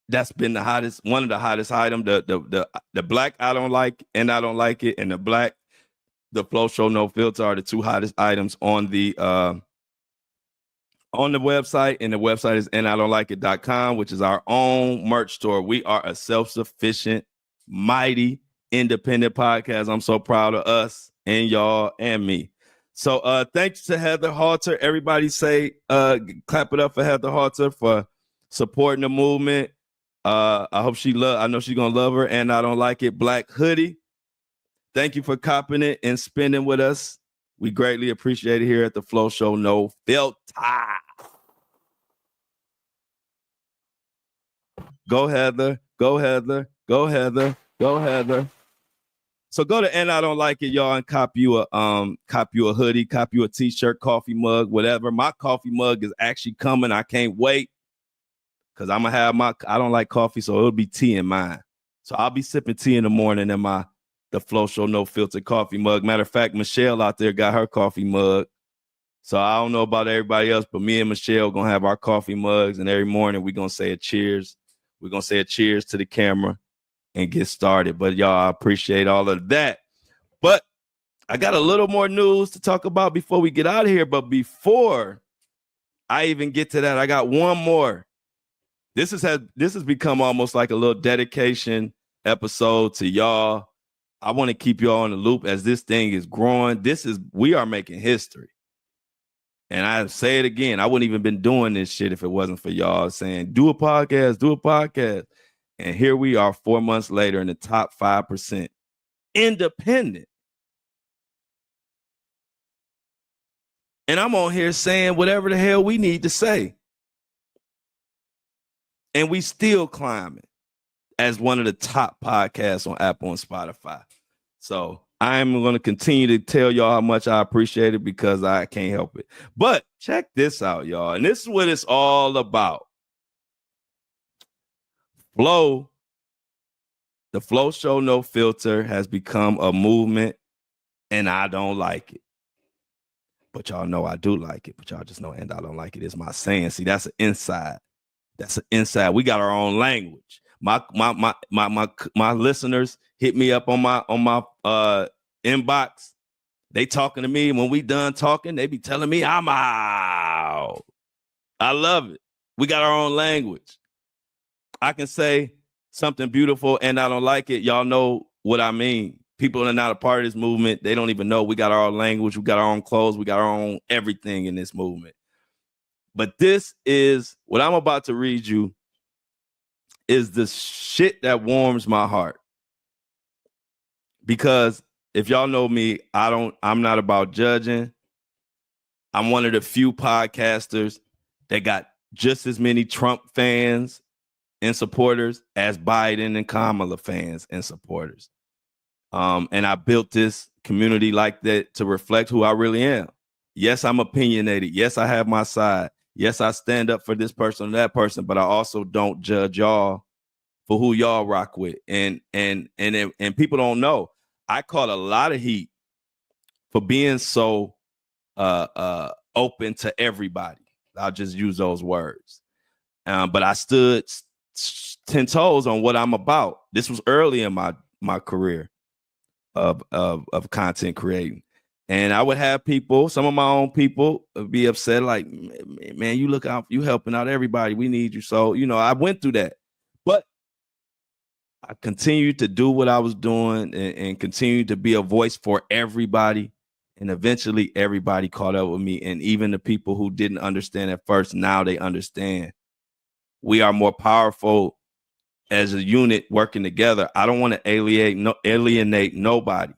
That's been one of the hottest items. The black I don't like and I don't like it, and the Flo Show No Filter are the two hottest items on the website, and the website is andidon'tlikeit.com, which is our own merch store. We are a self-sufficient, mighty, independent podcast. I'm so proud of us and y'all and me. So thanks to Heather Halter. Everybody say clap it up for Heather Halter for supporting the movement. I know she's gonna love her, and I don't like it black hoodie. Thank you for copping it and spending with us. We greatly appreciate it here at the Flo Show No Filter. Go Heather, go Heather, go Heather, go Heather. So go to And I Don't Like It, y'all, and cop you a hoodie, cop you a t-shirt, coffee mug, whatever. My coffee mug is actually coming. I can't wait because I'm gonna have I don't like coffee, so it'll be tea in mine. So I'll be sipping tea in the morning in the Flo Show No Filter coffee mug. Matter of fact, Michelle out there got her coffee mug. So I don't know about everybody else, but me and Michelle gonna have our coffee mugs, and every morning we're gonna say a cheers. We're gonna say a cheers to the camera and get started. But y'all, I appreciate all of that. But I got a little more news to talk about before we get out of here. But before I even get to that, I got one more. This has become almost like a little dedication episode to y'all. I want to keep y'all in the loop as this thing is growing. We are making history. And I say it again, I wouldn't even been doing this shit if it wasn't for y'all saying, do a podcast. And here we are 4 months later in the top 5%. Independent. And I'm on here saying whatever the hell we need to say. And we still climbing as one of the top podcasts on Apple and Spotify. So I'm going to continue to tell y'all how much I appreciate it because I can't help it. But check this out, y'all. And this is what it's all about. Flo, the Flo Show No Filter has become a movement, and I don't like it. But y'all know I do like it. But y'all just know, and I don't like it is my saying. See, that's an inside. That's an inside. We got our own language. My listeners hit me up on my inbox. They talking to me. When we done talking, they be telling me I'm out. I love it. We got our own language. I can say something beautiful and I don't like it. Y'all know what I mean. People that are not a part of this movement, they don't even know. We got our own language. We got our own clothes. We got our own everything in this movement. But this is what I'm about to read you is the shit that warms my heart. Because if y'all know me, I'm not about judging. I'm one of the few podcasters that got just as many Trump fans and supporters as Biden and Kamala fans and supporters. And I built this community like that to reflect who I really am. Yes, I'm opinionated. Yes, I have my side. Yes, I stand up for this person or that person, but I also don't judge y'all for who y'all rock with. And people don't know. I caught a lot of heat for being so open to everybody. I'll just use those words. But I stood 10 toes on what I'm about. This was early in my career of content creating. And I would have people, some of my own people, be upset, like, man, you look out, you helping out everybody. We need you. So, I went through that. But I continued to do what I was doing and continued to be a voice for everybody. And eventually everybody caught up with me. And even the people who didn't understand at first, now they understand. We are more powerful as a unit working together. I don't want to alienate nobody.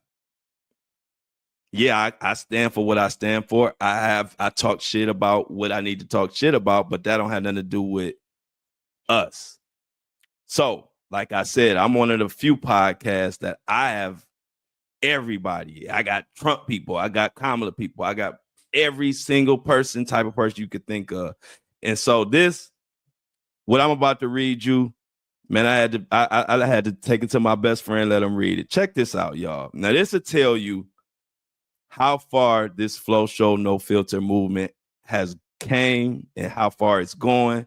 Yeah, I stand for what I stand for. I talk shit about what I need to talk shit about, but that don't have nothing to do with us. So, like I said, I'm one of the few podcasts that I have everybody. I got Trump people. I got Kamala people. I got every single type of person you could think of. And so what I'm about to read you, man, I had to take it to my best friend, let him read it. Check this out, y'all. Now, this will tell you how far this Flo Show No Filter movement has came and how far it's going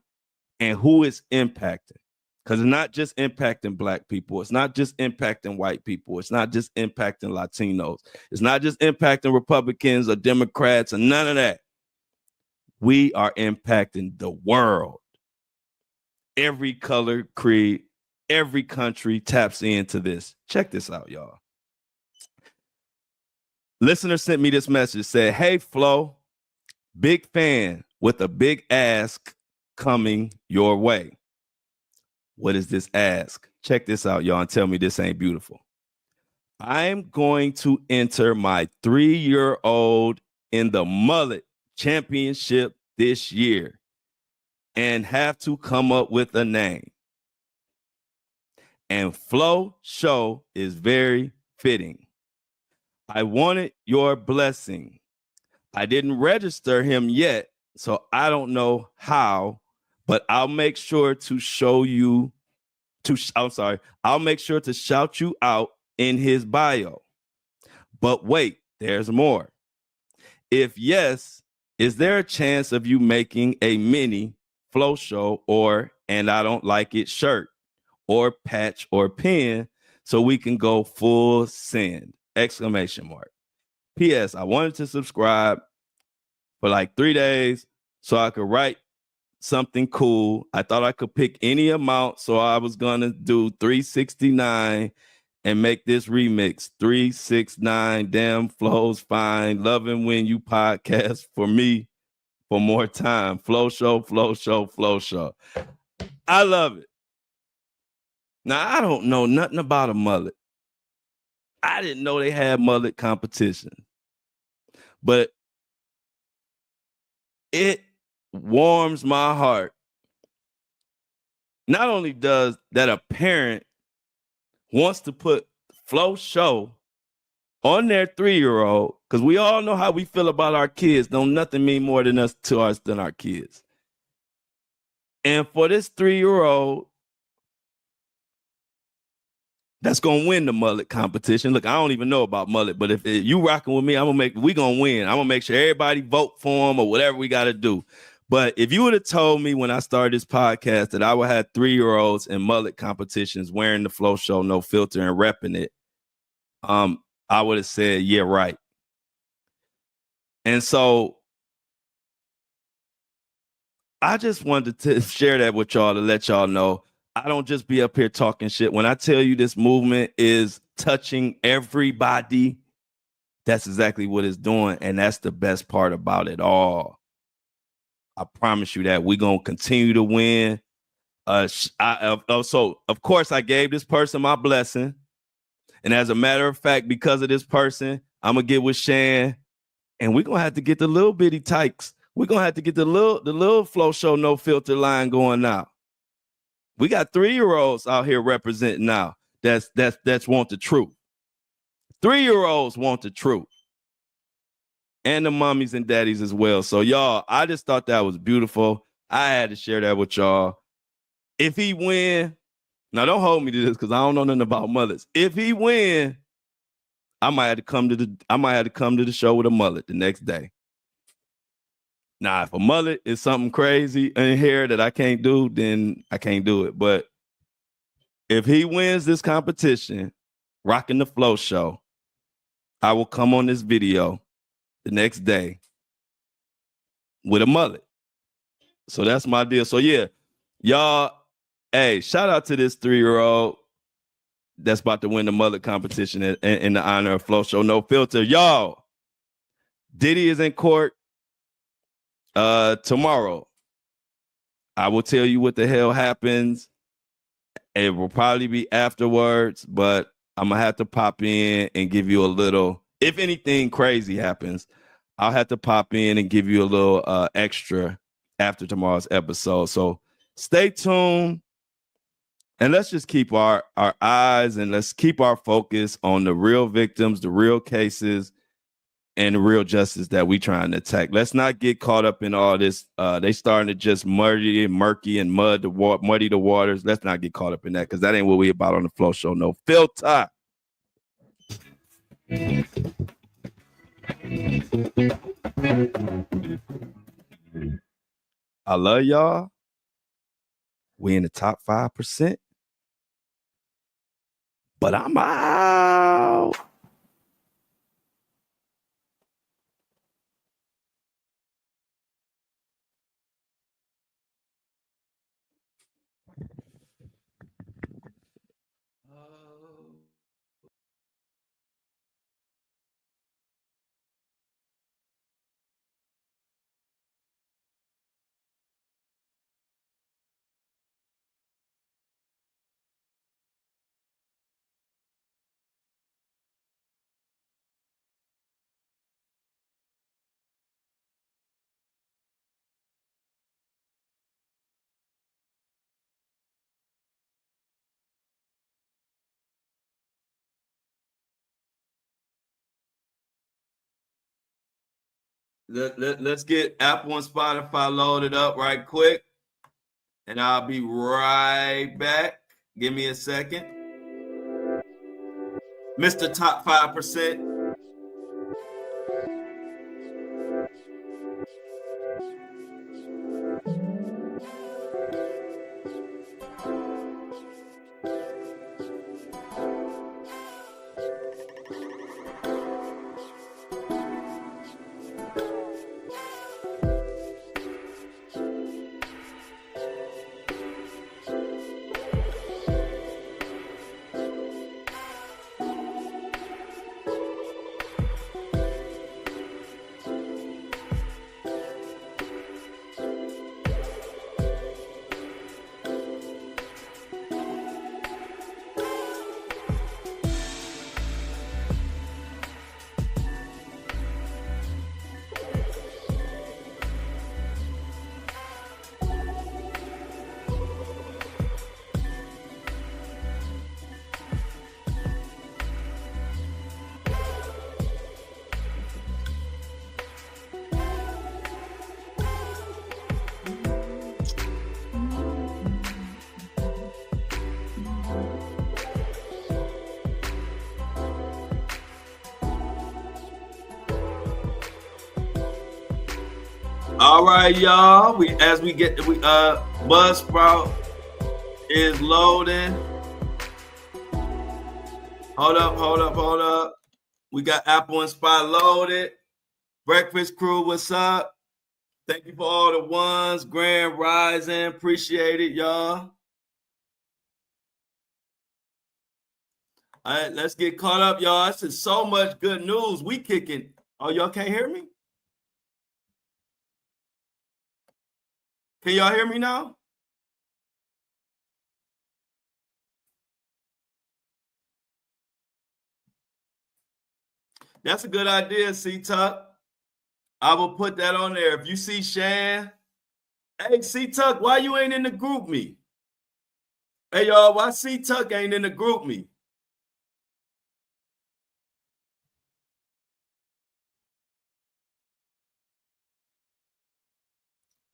and who it's impacting. Because it's not just impacting Black people. It's not just impacting white people. It's not just impacting Latinos. It's not just impacting Republicans or Democrats or none of that. We are impacting the world. Every color, creed, every country taps into this. Check this out, y'all. Listener sent me this message, said, hey, Flo, big fan with a big ask coming your way. What is this ask? Check this out, y'all, and tell me this ain't beautiful. I'm going to enter my 3-year-old in the mullet championship this year and have to come up with a name. And Flo Show is very fitting. I wanted your blessing. I didn't register him yet, so I don't know how, but I'll make sure to I'll make sure to shout you out in his bio. But wait, there's more. If yes, is there a chance of you making a mini Flo Show or and I don't like it shirt or patch or pin so we can go full send? Exclamation mark. P.S. I wanted to subscribe for like 3 days so I could write something cool. I thought I could pick any amount, so I was gonna do 369 and make this remix. 369, damn flows fine. Loving when you podcast for me for more time. Flow show, flow show, flow show. I love it. Now I don't know nothing about a mullet. I didn't know they had mullet competition, but it warms my heart. Not only does that a parent wants to put Flo Show on their 3-year-old, because we all know how we feel about our kids. Don't nothing mean more than us to us than our kids. And for this 3-year-old that's gonna win the mullet competition. Look, I don't even know about mullet, but if you rocking with me, we gonna win. I'm gonna make sure everybody vote for him or whatever we gotta do. But if you would have told me when I started this podcast that I would have 3-year-olds in mullet competitions wearing the Flo Show No Filter and repping it, I would have said, yeah, right. And so I just wanted to share that with y'all to let y'all know I don't just be up here talking shit. When I tell you this movement is touching everybody, that's exactly what it's doing. And that's the best part about it all. I promise you that we're going to continue to win. So, of course, I gave this person my blessing. And as a matter of fact, because of this person, I'm going to get with Shan. And we're going to have to get the little bitty tykes. We're going to have to get the little Flo Show No Filter line going now. We got 3-year-olds out here representing now. That's want the truth. 3-year-olds want the truth. And the mommies and daddies as well. So y'all, I just thought that was beautiful. I had to share that with y'all. If he win, now don't hold me to this because I don't know nothing about mothers. If he win, I might have to come to the show with a mullet the next day. Now, if a mullet is something crazy in here that I can't do, then I can't do it. But if he wins this competition, rocking the Flo Show, I will come on this video the next day with a mullet. So that's my deal. So yeah, y'all, hey, shout out to this 3-year-old that's about to win the mullet competition in the honor of Flo Show No Filter. Y'all, Diddy is in court tomorrow. I will tell you what the hell happens. It will probably be afterwards, but I'm gonna have to pop in and give you a little. If anything crazy happens, I'll have to pop in and give you a little extra after tomorrow's episode. So stay tuned, and let's just keep our eyes and let's keep our focus on the real victims, the real cases, and the real justice that we trying to attack. Let's not get caught up in all this. They starting to just muddy and muddy the waters. Let's not get caught up in that because that ain't what we about on the Flo Show No Filter. I love y'all. We in the top 5%. But I'm out. Let's get Apple and Spotify loaded up right quick. And I'll be right back. Give me a second. Mr. Top 5%. All right, y'all. We get Buzzsprout is loading. Hold up. We got Apple and Spot loaded. Breakfast crew, what's up? Thank you for all the ones. Grand Rising, appreciate it, y'all. All right, let's get caught up, y'all. This is so much good news. We kicking. Oh, y'all can't hear me? Can y'all hear me now? That's a good idea, C-Tuck. I will put that on there. If you see Shan, hey, C-Tuck, why you ain't in the group me? Hey, y'all, why C-Tuck ain't in the group me?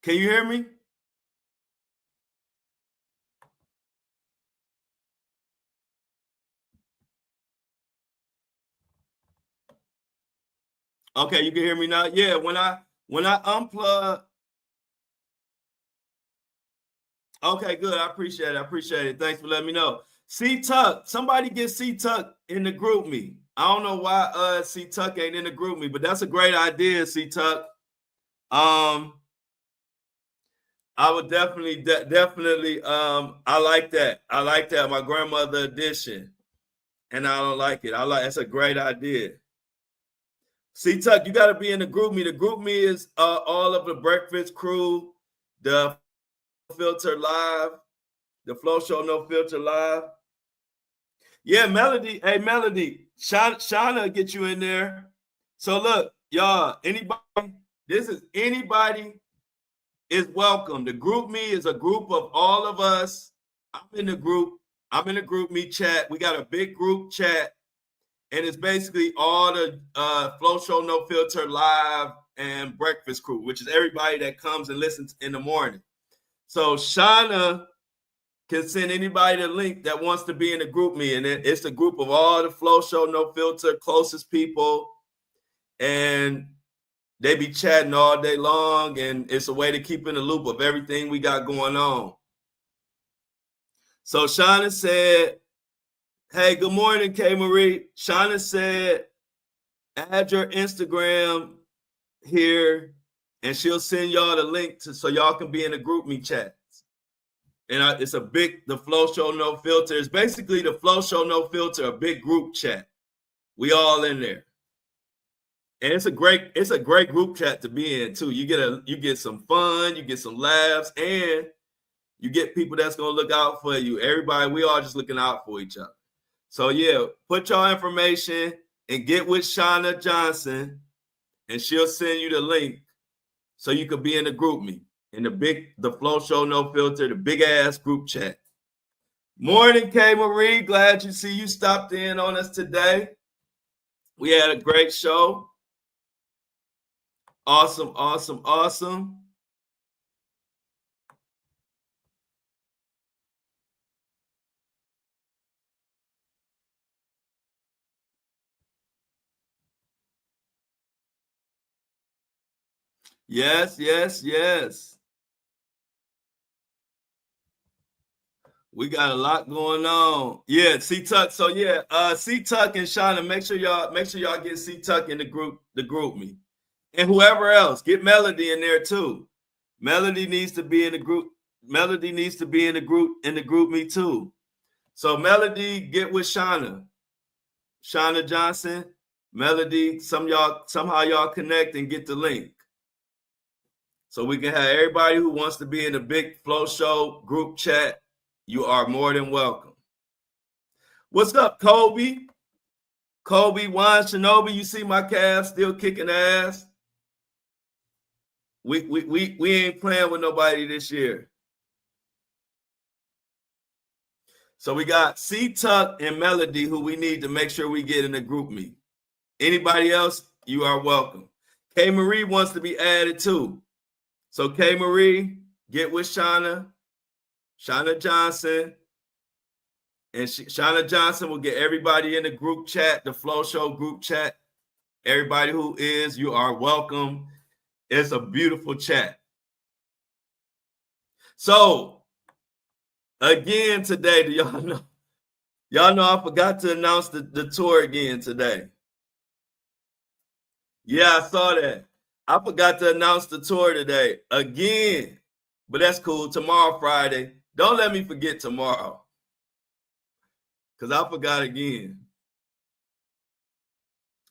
Can you hear me? Okay, you can hear me now. Yeah, when I unplug. Okay, good. I appreciate it. Thanks for letting me know. C-Tuck, somebody get C-Tuck in the group me. I don't know why C-Tuck ain't in the group me, but that's a great idea, C-Tuck. I would definitely I like that. My grandmother edition. And I don't like it. That's a great idea. C-Tuck, you got to be in the group me. The group me is all of the breakfast crew, the Filter Live, the Flo Show No Filter Live. Yeah, Melody. Hey, Melody. Shauna get you in there. So look, y'all, anybody is welcome. The group me is a group of all of us. I'm in the group me chat. We got a big group chat. And it's basically all the Flo Show No Filter Live and breakfast crew, which is everybody that comes and listens in the morning. So Shauna can send anybody the link that wants to be in the group me. And it's a group of all the Flo Show No Filter closest people. And they be chatting all day long. And it's a way to keep in the loop of everything we got going on. So Shauna said, hey, good morning, K. Marie. Shauna said, add your Instagram here, and she'll send y'all the link so y'all can be in the group me chats. And it's the Flo Show No Filter. It's basically the Flo Show No Filter, a big group chat. We all in there. And it's a great group chat to be in too. You get some fun, you get some laughs, and you get people that's gonna look out for you. Everybody, we all just looking out for each other. So yeah, put your information and get with Shauna Johnson, and she'll send you the link so you could be in the group me in the Flo Show No Filter, the big ass group chat. Morning, K. Marie. Glad you stopped in on us today. We had a great show. Awesome. Yes. We got a lot going on. Yeah, C-Tuck. So yeah, C-Tuck and Shauna, make sure y'all get C-Tuck in the group me. And whoever else, get Melody in there too. Melody needs to be in the group. Melody needs to be in the group me too. So Melody, get with Shauna Johnson. Melody, somehow y'all connect and get the link. So we can have everybody who wants to be in the big Flo Show group chat. You are more than welcome. What's up, Kobe? Kobe, Juan Shinobi, you see my Cavs still kicking ass. We ain't playing with nobody this year. So we got C-Tuck and Melody, who we need to make sure we get in the group me. Anybody else, you are welcome. K. Marie wants to be added too. So K. Marie, get with Shauna Johnson. And Shauna Johnson will get everybody in the group chat, the Flo Show group chat. Everybody who is, you are welcome. It's a beautiful chat. So, again today, do y'all know? Y'all know I forgot to announce the tour again today. Yeah, I saw that. I forgot to announce the tour today again. But that's cool. Tomorrow, Friday. Don't let me forget tomorrow. Because I forgot again.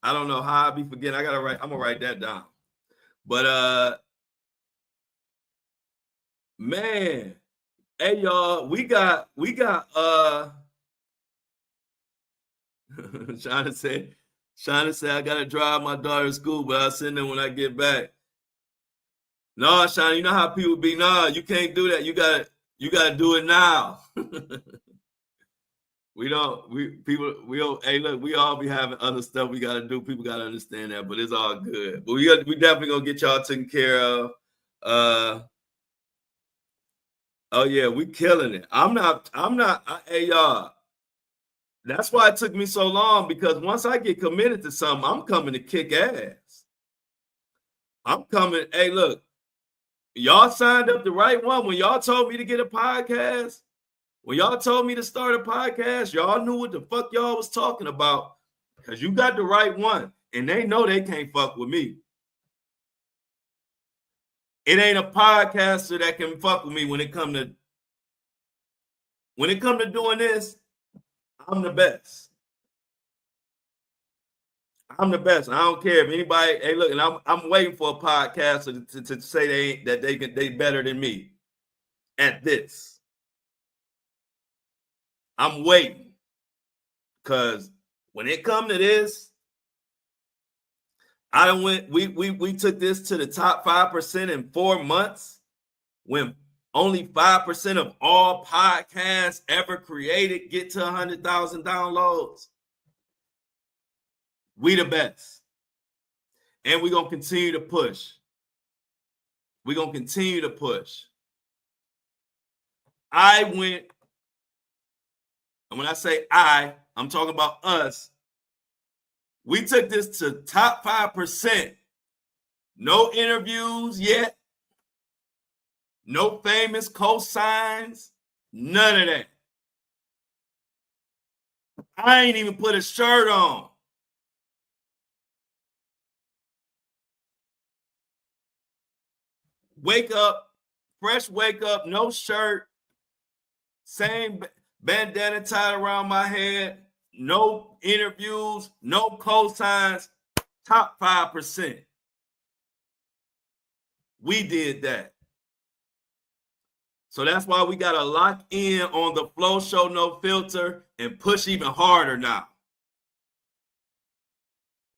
I don't know how I be forgetting. I'm gonna write that down. But man, hey y'all, we got Shauna said I gotta drive my daughter to school, but I'll send them when I get back. No, Shauna, you know how people be. No, you can't do that. You gotta do it now. We don't, hey, look, we all be having other stuff we got to do. People got to understand that, but it's all good. But we definitely going to get y'all taken care of. Oh, yeah, we killing it. Hey, y'all, that's why it took me so long, because once I get committed to something, I'm coming to kick ass. I'm coming. Hey, look, y'all signed up the right one. When y'all told me to get a podcast, when y'all told me to start a podcast, y'all knew what the fuck y'all was talking about, because you got the right one, and they know they can't fuck with me. It ain't a podcaster that can fuck with me when it come to doing this. I'm the best. I'm the best. I don't care if anybody. Hey, look, and I'm waiting for a podcaster to say they better than me at this. I'm waiting, because when it come to this, we took this to the top 5% in 4 months, when only 5% of all podcasts ever created get to 100,000 downloads. We the best. And we're going to continue to push. We're going to continue to push. And when I say I'm talking about us. We took this to top 5%. No interviews yet. No famous cosigns. None of that. I ain't even put a shirt on. Fresh wake up, no shirt, same bandana tied around my head, no interviews, no cosigns, top 5%. We did that. So that's why we got to lock in on the Flo Show No Filter and push even harder now.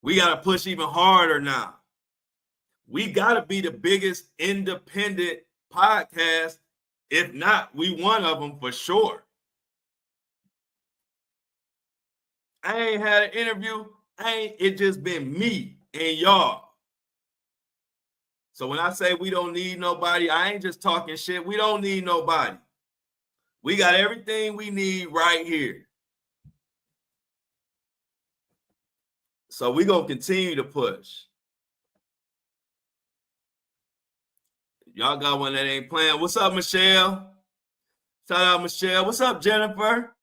We got to push even harder now. We got to be the biggest independent podcast. If not, we one of them for sure. I ain't had an interview. It just been me and y'all. So when I say we don't need nobody, I ain't just talking shit. We don't need nobody. We got everything we need right here. So we're going to continue to push. Y'all got one that ain't playing. What's up, Michelle? Shout out, Michelle. What's up, Jennifer?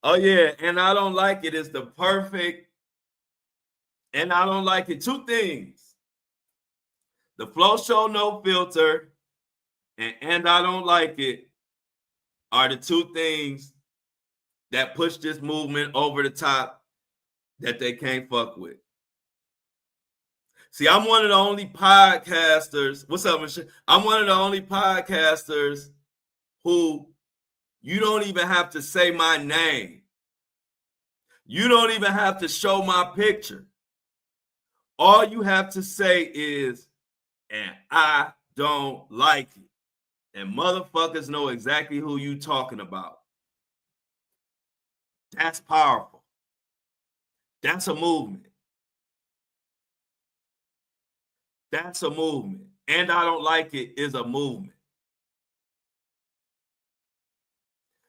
Oh, yeah. And I don't like it. It's the perfect. And I don't like it. Two things. The Flo Show No Filter and I don't like it are the two things that push this movement over the top that they can't fuck with. See, I'm one of the only podcasters. What's up, Michelle? I'm one of the only podcasters who you don't even have to say my name. You don't even have to show my picture. All you have to say is, and I don't like it. And motherfuckers know exactly who you talking about. That's powerful. That's a movement. That's a movement. And I don't like it is a movement.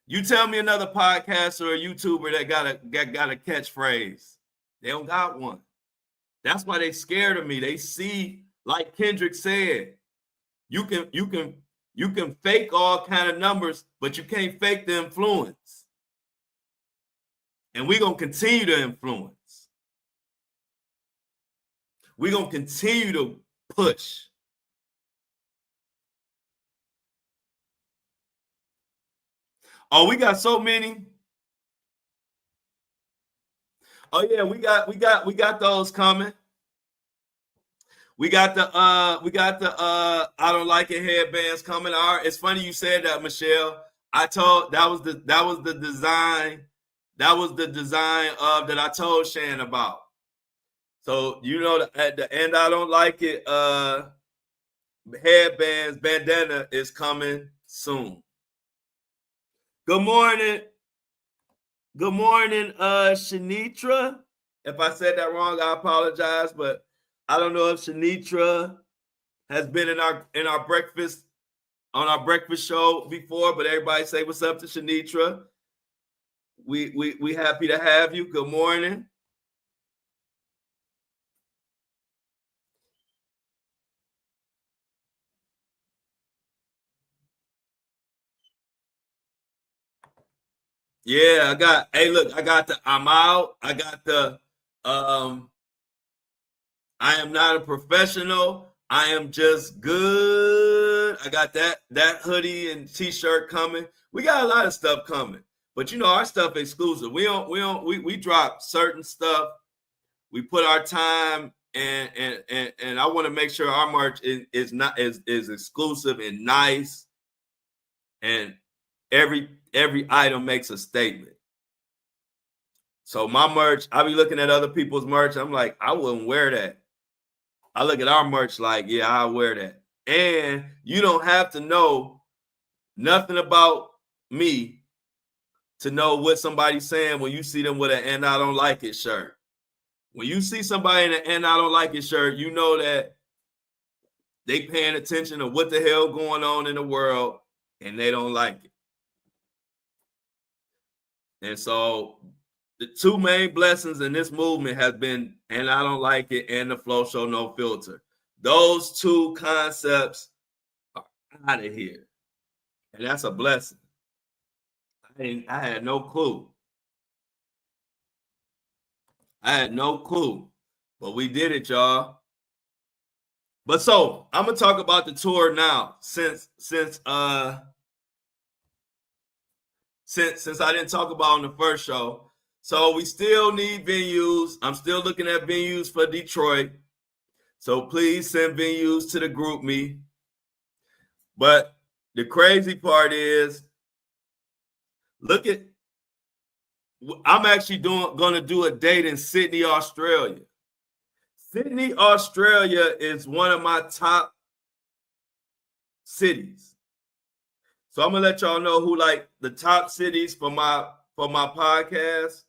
You tell me another podcaster or YouTuber that got a catchphrase. They don't got one. That's why they scared of me. They see, like Kendrick said, you can fake all kind of numbers, but you can't fake the influence. And we're gonna continue to influence. We're gonna continue to push. Oh, we got so many. Oh yeah, we got those coming. We got the I don't like it headbands coming. All right, it's funny you said that, Michelle. I told that was the design. That was the design of that I told Shan about. So you know at the end, I don't like it. Headbands, bandana is coming soon. Good morning. Good morning, Shanitra. If I said that wrong, I apologize, but I don't know if Shanitra has been in our breakfast on our breakfast show before, but everybody say what's up to Shanitra. We happy to have you. Good morning. Yeah, I got the I'm out. I got the I am not a professional. I am just good. I got that hoodie and t-shirt coming. We got a lot of stuff coming. But you know, our stuff exclusive. We drop certain stuff. We put our time and I want to make sure our merch is exclusive and nice. And every item makes a statement. So my merch, I be looking at other people's merch. I'm like, I wouldn't wear that. I look at our merch like, yeah, I'll wear that. And you don't have to know nothing about me to know what somebody's saying when you see them with an "and I don't like it" shirt. When you see somebody in an "and I don't like it" shirt, you know that they paying attention to what the hell going on in the world and they don't like it. And so the two main blessings in this movement has been "and I don't like it" and the Flo Show No Filter. Those two concepts are out of here. And that's a blessing. I had no clue. I had no clue. But we did it, y'all. But so I'm gonna talk about the tour now, since I didn't talk about on the first show. So we still need venues. I'm still looking at venues for Detroit. So please send venues to the group me. But the crazy part is, I'm actually going to do a date in Sydney, Australia. Sydney, Australia is one of my top cities. So I'm gonna let y'all know who like the top cities for my podcast.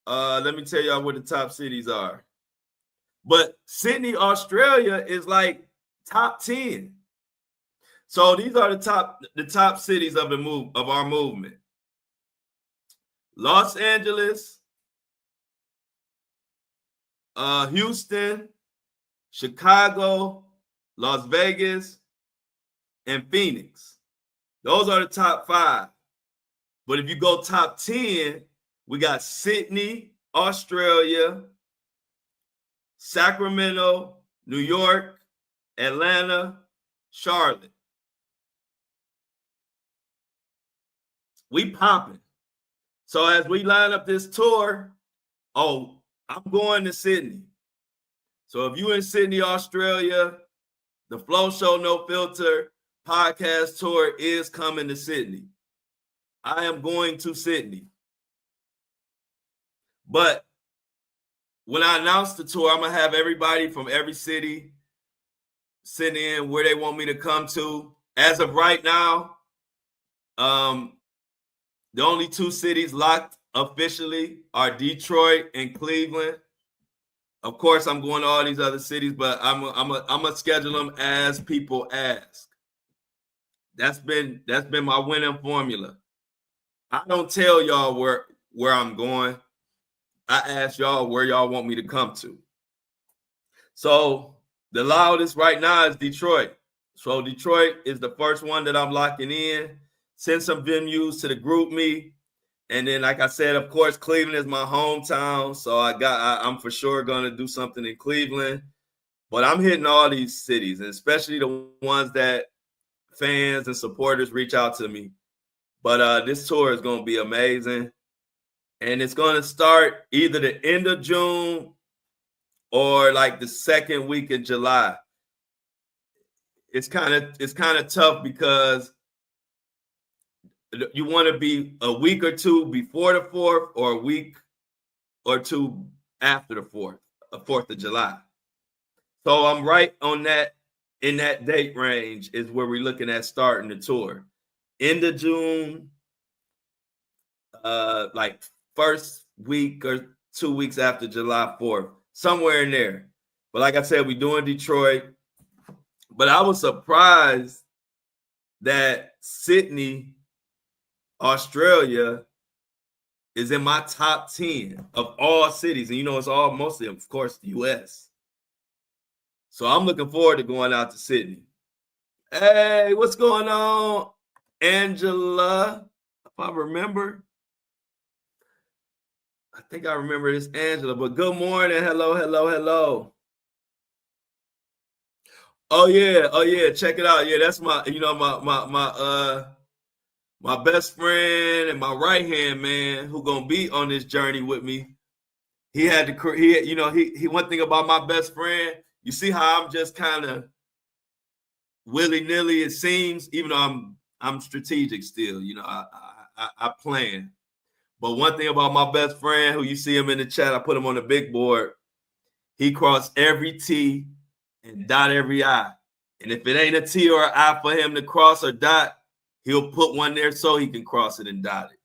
Let me tell y'all what the top cities are. But Sydney, Australia is like top 10. So these are the top cities of our movement. Los Angeles, Houston, Chicago, Las Vegas, and Phoenix. Those are the top 5. But if you go top 10, we got Sydney, Australia, Sacramento, New York, Atlanta, Charlotte. We popping. So as we line up this tour, I'm going to Sydney. So if you're in Sydney, Australia, the Flo Show No Filter podcast tour is coming to Sydney. I am going to Sydney. But when I announce the tour, I'm going to have everybody from every city send in where they want me to come to. As of right now, the only 2 cities locked officially are Detroit and Cleveland. Of course, I'm going to all these other cities, but I'm gonna schedule them as people ask. That's been my winning formula. I don't tell y'all where I'm going. I ask y'all where y'all want me to come to. So the loudest right now is Detroit. So Detroit is the first one that I'm locking in. Send some venues to the group me. And then, like I said, of course, Cleveland is my hometown. So I'm for sure going to do something in Cleveland. But I'm hitting all these cities, and especially the ones that fans and supporters reach out to me. But this tour is going to be amazing. And it's going to start either the end of June or like the second week in July. It's kind of tough because you want to be a week or two before the 4th or a week or two after the 4th of July. So I'm right on that, in that date range is where we're looking at starting the tour. End of June, like first week or 2 weeks after July 4th, somewhere in there. But like I said, we're doing Detroit. But I was surprised that Sydney, Australia, is in my top 10 of all cities. And it's all mostly, of course, the US. So I'm looking forward to going out to Sydney. Hey, what's going on, Angela? If I remember. I think I remember this Angela, but good morning. Hello. Oh yeah. Check it out. Yeah, that's my my best friend and my right hand man who gonna be on this journey with me. He one thing about my best friend. You see how I'm just kind of willy-nilly, it seems, even though I'm strategic still. I plan. But one thing about my best friend, who you see him in the chat, I put him on the big board. He crossed every T and dot every I. And if it ain't a T or an I for him to cross or dot, he'll put one there so he can cross it and dot it.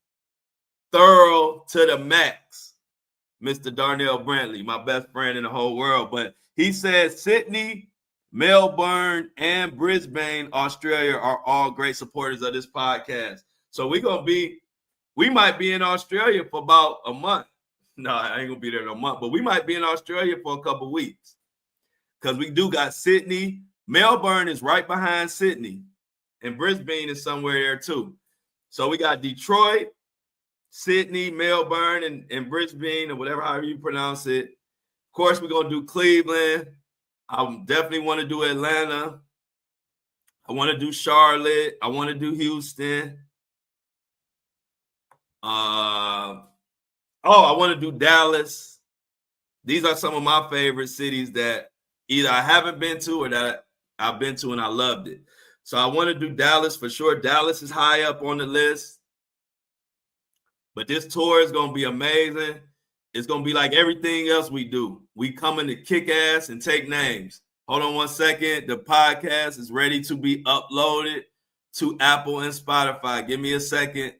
Thorough to the max, Mr. Darnell Brantley, my best friend in the whole world. But he says Sydney, Melbourne, and Brisbane, Australia are all great supporters of this podcast. So we might be in Australia for about a month. No, I ain't gonna be there in a month, but we might be in Australia for a couple weeks. Because we do got Sydney. Melbourne is right behind Sydney. And Brisbane is somewhere there too. So we got Detroit, Sydney, Melbourne, and Brisbane, or whatever, however you pronounce it. Of course, we're going to do Cleveland. I definitely want to do Atlanta. I want to do Charlotte. I want to do Houston. I want to do Dallas. These are some of my favorite cities that either I haven't been to or that I've been to and I loved it. So I want to do Dallas for sure. Dallas is high up on the list. But this tour is going to be amazing. It's going to be like everything else we do. We coming to kick ass and take names. Hold on one second. The podcast is ready to be uploaded to Apple and Spotify. Give me a second.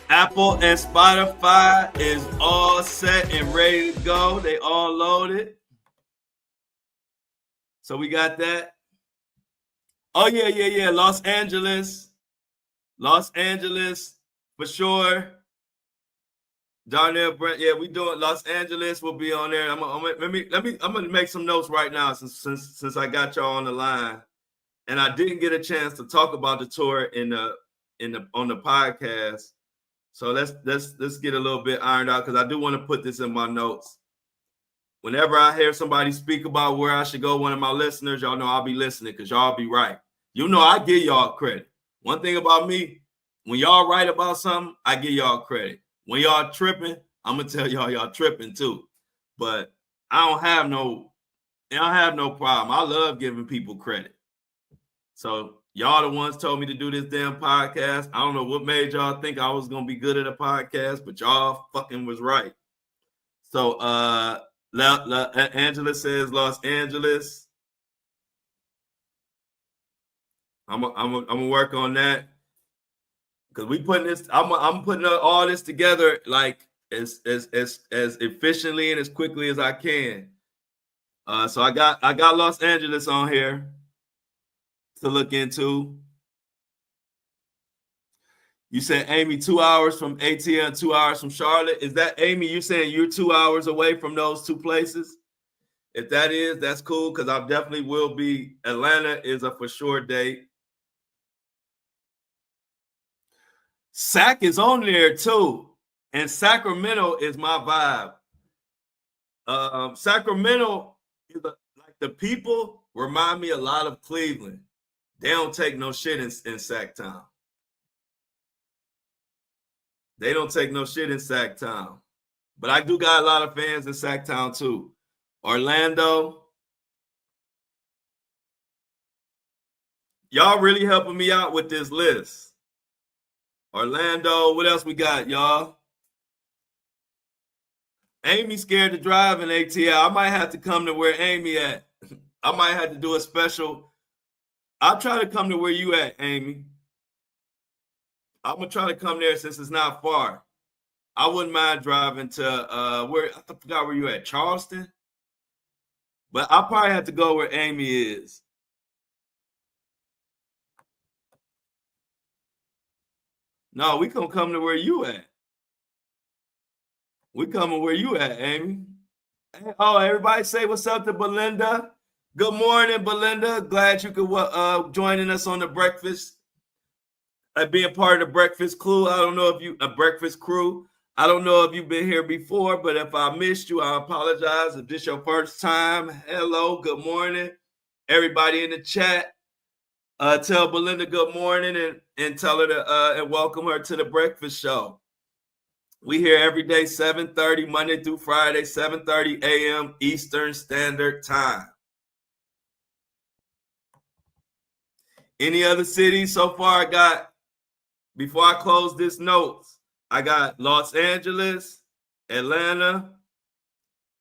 Apple and Spotify is all set and ready to go. They all loaded. So we got that. Oh, yeah. Los Angeles for sure. Darnell Brent, yeah, we doing Los Angeles. Will be on there. I'm gonna make some notes right now since I got y'all on the line, and I didn't get a chance to talk about the tour in on the podcast. So let's get a little bit ironed out because I do want to put this in my notes. Whenever I hear somebody speak about where I should go, one of my listeners, y'all know I'll be listening because y'all be right. You know I give y'all credit. One thing about me, when y'all right about something, I give y'all credit. When y'all tripping, I'm gonna tell y'all tripping too. But I don't have no problem. I love giving people credit. So y'all the ones told me to do this damn podcast. I don't know what made y'all think I was gonna be good at a podcast, but y'all fucking was right. So Angela says Los Angeles. I'm gonna work on that because we putting this. I'm putting all this together like as efficiently and as quickly as I can. So I got Los Angeles on here to look into. You said Amy 2 hours from ATL, 2 hours from Charlotte. Is that Amy? You saying you're 2 hours away from those two places? If that is, that's cool because I definitely will be. Atlanta is a for sure date. Sac is on there too, and Sacramento is my vibe. Sacramento is like the people remind me a lot of Cleveland. They don't take no shit in Sac Town. They don't take no shit in Sac Town. But I do got a lot of fans in Sac Town too. Orlando. Y'all really helping me out with this list. Orlando. What else we got, y'all? Amy scared to drive in ATL. I might have to come to where Amy at. I might have to do a special. I'll try to come to where you at, Amy. I'm gonna try to come there since it's not far. I wouldn't mind driving to where I forgot where you at, Charleston. But I'll probably have to go where Amy is. No, we gonna come to where you at. We coming where you at, Amy. Oh, everybody say what's up to Belinda. Good morning, Belinda. Glad you could joining us on the breakfast. Being part of the breakfast crew. I don't know if you a breakfast crew. I don't know if you've been here before, but if I missed you, I apologize. If this is your first time, hello, good morning. Everybody in the chat, tell Belinda good morning and tell her to and welcome her to the breakfast show. We here every day, 7:30, Monday through Friday, 7:30 a.m. Eastern Standard Time. Any other cities so far? I got, before I close this notes, I got Los Angeles, Atlanta,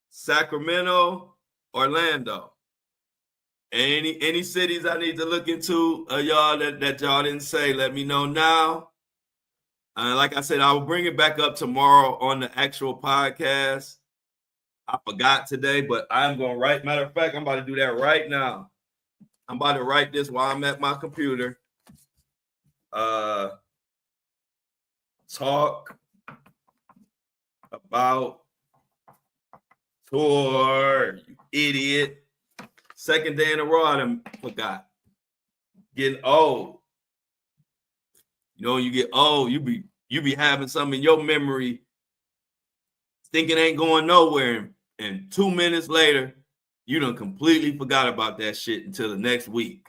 Sacramento, Orlando. Any cities I need to look into, y'all that y'all didn't say, let me know now. Like I said, I will bring it back up tomorrow on the actual podcast. I forgot today, but I'm going to write. Matter of fact, I'm about to do that right now. I'm about to write this while I'm at my computer. Talk about tour, you idiot. Second day in a row, I done forgot. Getting old. You know, you get old, you be having something in your memory, thinking ain't going nowhere, and 2 minutes later, you done completely forgot about that shit until the next week.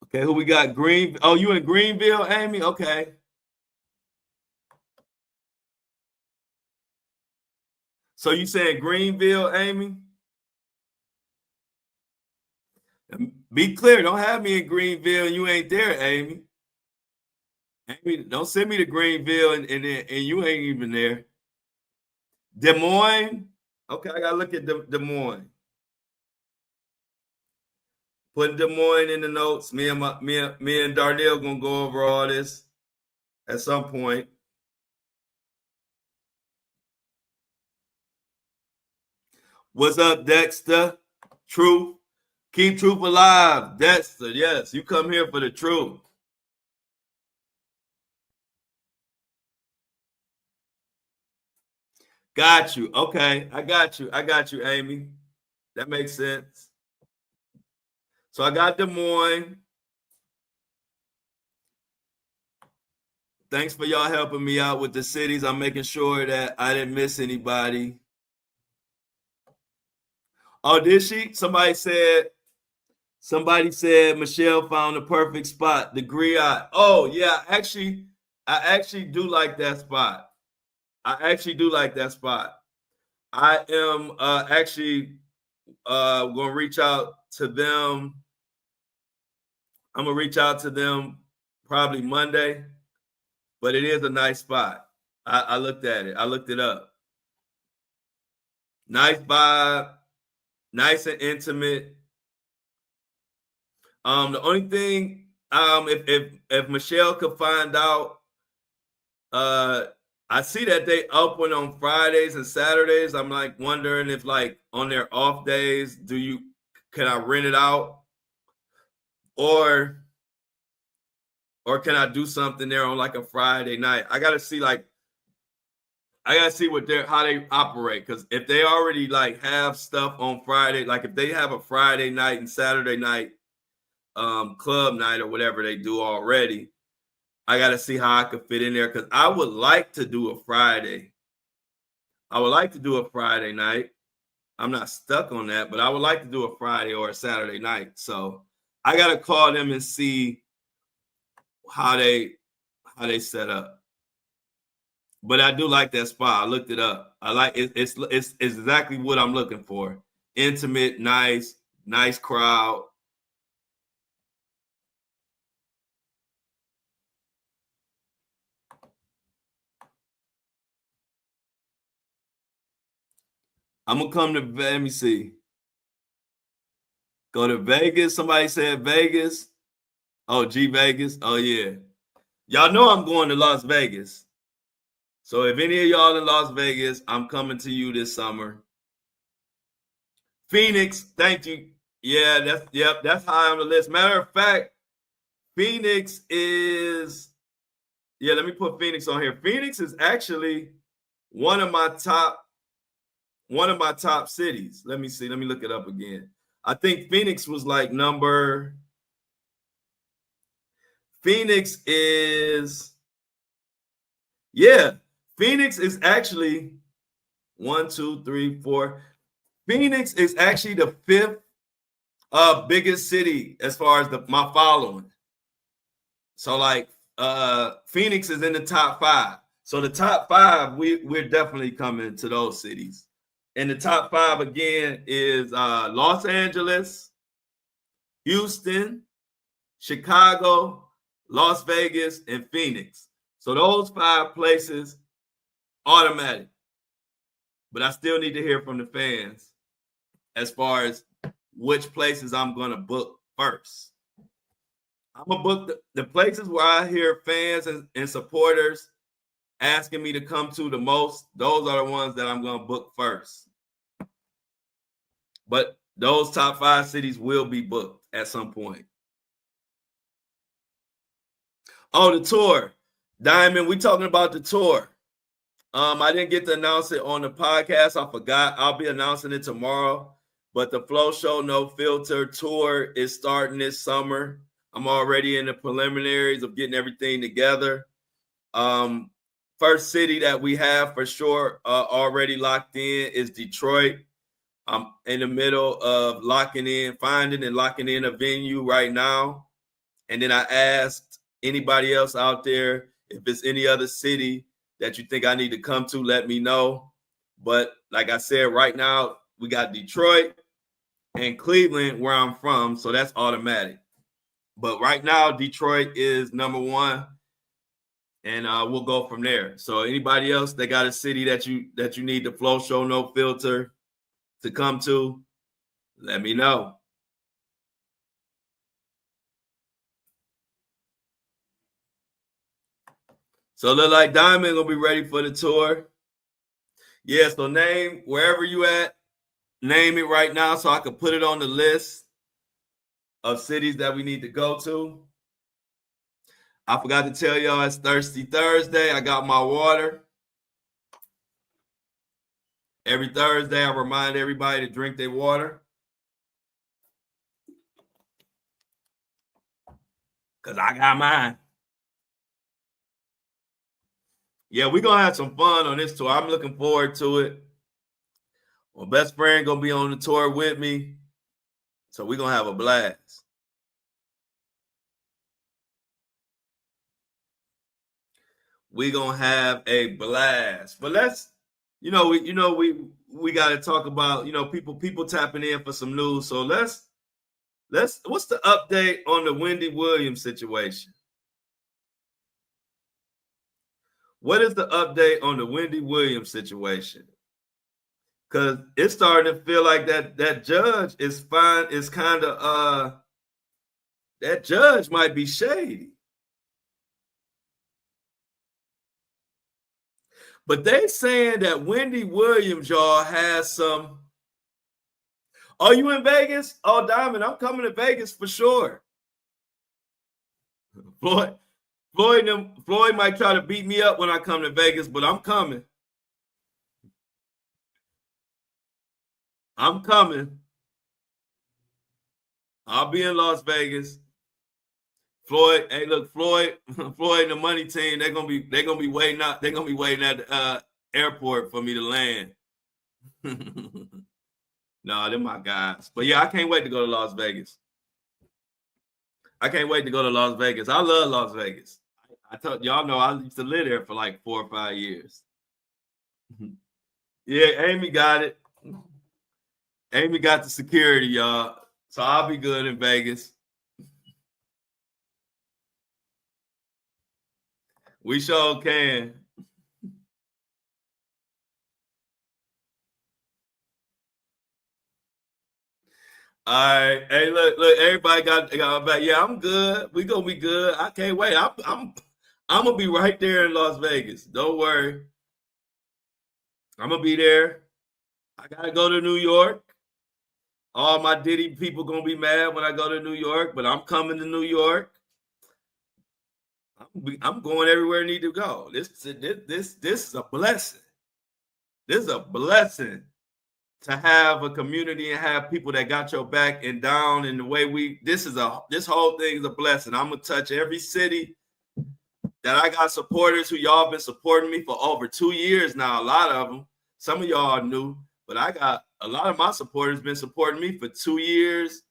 Okay, who we got? Green. Oh, you in Greenville, Amy? Okay. So you saying Greenville, Amy? Be clear, don't have me in Greenville and you ain't there, Amy. Amy, don't send me to Greenville and you ain't even there. Des Moines? Okay, I gotta look at Des Moines. Put Des Moines in the notes. Me and Darnell gonna go over all this at some point. What's up, Dexter? Truth. Keep truth alive. Dexter, yes, you come here for the truth. Got you. Okay, I got you, Amy. That makes sense. So I got Des Moines. Thanks for y'all helping me out with the cities. I'm making sure that I didn't miss anybody. Oh, did she? Somebody said Michelle found the perfect spot, the griot. Oh, yeah, I actually do like that spot. I am actually gonna reach out to them. I'm gonna reach out to them probably Monday, but it is a nice spot. I looked at it. I looked it up. Nice vibe, nice and intimate. The only thing, if Michelle could find out, I see that they open on Fridays and Saturdays. I'm like wondering if like on their off days, can I rent it out, or can I do something there on like a Friday night? I gotta see what how they operate, because if they already like have stuff on Friday, like if they have a Friday night and Saturday night club night or whatever they do already, I got to see how I could fit in there, because I would like to do a Friday. I would like to do a Friday night. I'm not stuck on that, but I would like to do a Friday or a Saturday night. So I got to call them and see how they set up. But I do like that spot. I looked it up. I like it. It's exactly what I'm looking for. Intimate, nice crowd. I'm gonna come to, let me see. Go to Vegas. Somebody said Vegas. Oh, G Vegas. Oh yeah. Y'all know I'm going to Las Vegas. So if any of y'all in Las Vegas, I'm coming to you this summer. Phoenix, thank you. Yeah, that's high on the list. Matter of fact, Phoenix is, yeah, let me put Phoenix on here. Phoenix is actually one of my top cities. Let me see. Let me look it up again. I think Phoenix was like Phoenix is actually 1, 2, 3, 4. Phoenix is actually the 5th biggest city as far as my following. So like Phoenix is in the top 5. So the top 5, we're definitely coming to those cities. And the top 5 again is Los Angeles, Houston, Chicago, Las Vegas, and Phoenix. So those 5 places, automatic. But I still need to hear from the fans as far as which places I'm going to book first. I'm going to book the places where I hear fans and supporters asking me to come to the most. Those are the ones that I'm going to book first. But those top 5 cities will be booked at some point. Oh, the tour. Diamond, we talking about the tour. I didn't get to announce it on the podcast. I forgot. I'll be announcing it tomorrow. But the Flo Show No Filter tour is starting this summer. I'm already in the preliminaries of getting everything together. First city that we have for sure already locked in is Detroit. I'm in the middle of finding and locking in a venue right now. And then I asked anybody else out there, if it's any other city that you think I need to come to, let me know. But like I said, right now we got Detroit and Cleveland, where I'm from, so that's automatic. But right now Detroit is number 1, and we'll go from there. So anybody else that got a city that you need the Flo Show No Filter to come to, let me know. So look like Diamond gonna be ready for the tour. Yeah, so name wherever you at, name it right now so I can put it on the list of cities that we need to go to. I forgot to tell y'all it's Thirsty Thursday. I got my water. Every Thursday, I remind everybody to drink their water. Because I got mine. Yeah, we're gonna have some fun on this tour. I'm looking forward to it. My best friend gonna be on the tour with me, so we're gonna have a blast. We're gonna have a blast. But let's, we got to talk about, people tapping in for some news. So let's what's the update on the Wendy Williams situation? What is the update on the Wendy Williams situation? Because it's starting to feel like that judge is fine. It's kind of that judge might be shady. But they saying that Wendy Williams, y'all, has some. Are you in Vegas? Oh, Diamond, I'm coming to Vegas for sure. Floyd might try to beat me up when I come to Vegas, but I'm coming. I'm coming. I'll be in Las Vegas. Floyd, hey, look, Floyd and the money team, they're gonna be waiting out. They're gonna be waiting at the airport for me to land. No, they're my guys. But yeah, I can't wait to go to Las Vegas. I can't wait to go to Las Vegas. I love Las Vegas. I told y'all know I used to live there for like 4 or 5 years. Yeah, Amy got it. Amy got the security, y'all. So I'll be good in Vegas. We sure can. All right. Hey, look, everybody got back. Yeah, I'm good. We gonna be good. I can't wait. I'm gonna be right there in Las Vegas. Don't worry. I'm gonna be there. I gotta go to New York. All my Diddy people gonna be mad when I go to New York, but I'm coming to New York. I'm going everywhere I need to go. This is a blessing. This is a blessing to have a community and have people that got your back and down in the way this whole thing is a blessing. I'm gonna touch every city that I got supporters who y'all been supporting me for over 2 years now. A lot of them, some of y'all are new, but I got a lot of my supporters been supporting me for 2 years,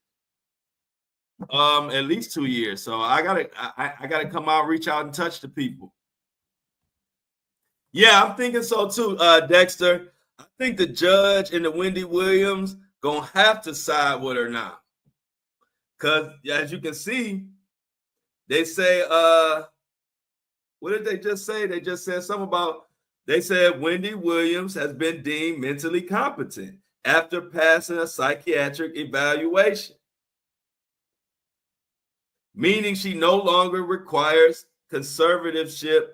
at least 2 years. So I gotta come out, reach out, and touch the people. Yeah, I'm thinking so too, Dexter. I think the judge and the Wendy Williams gonna have to side with her now, because as you can see, they say, what did they just say? They just said something about. They said Wendy Williams has been deemed mentally competent after passing a psychiatric evaluation, meaning she no longer requires conservatorship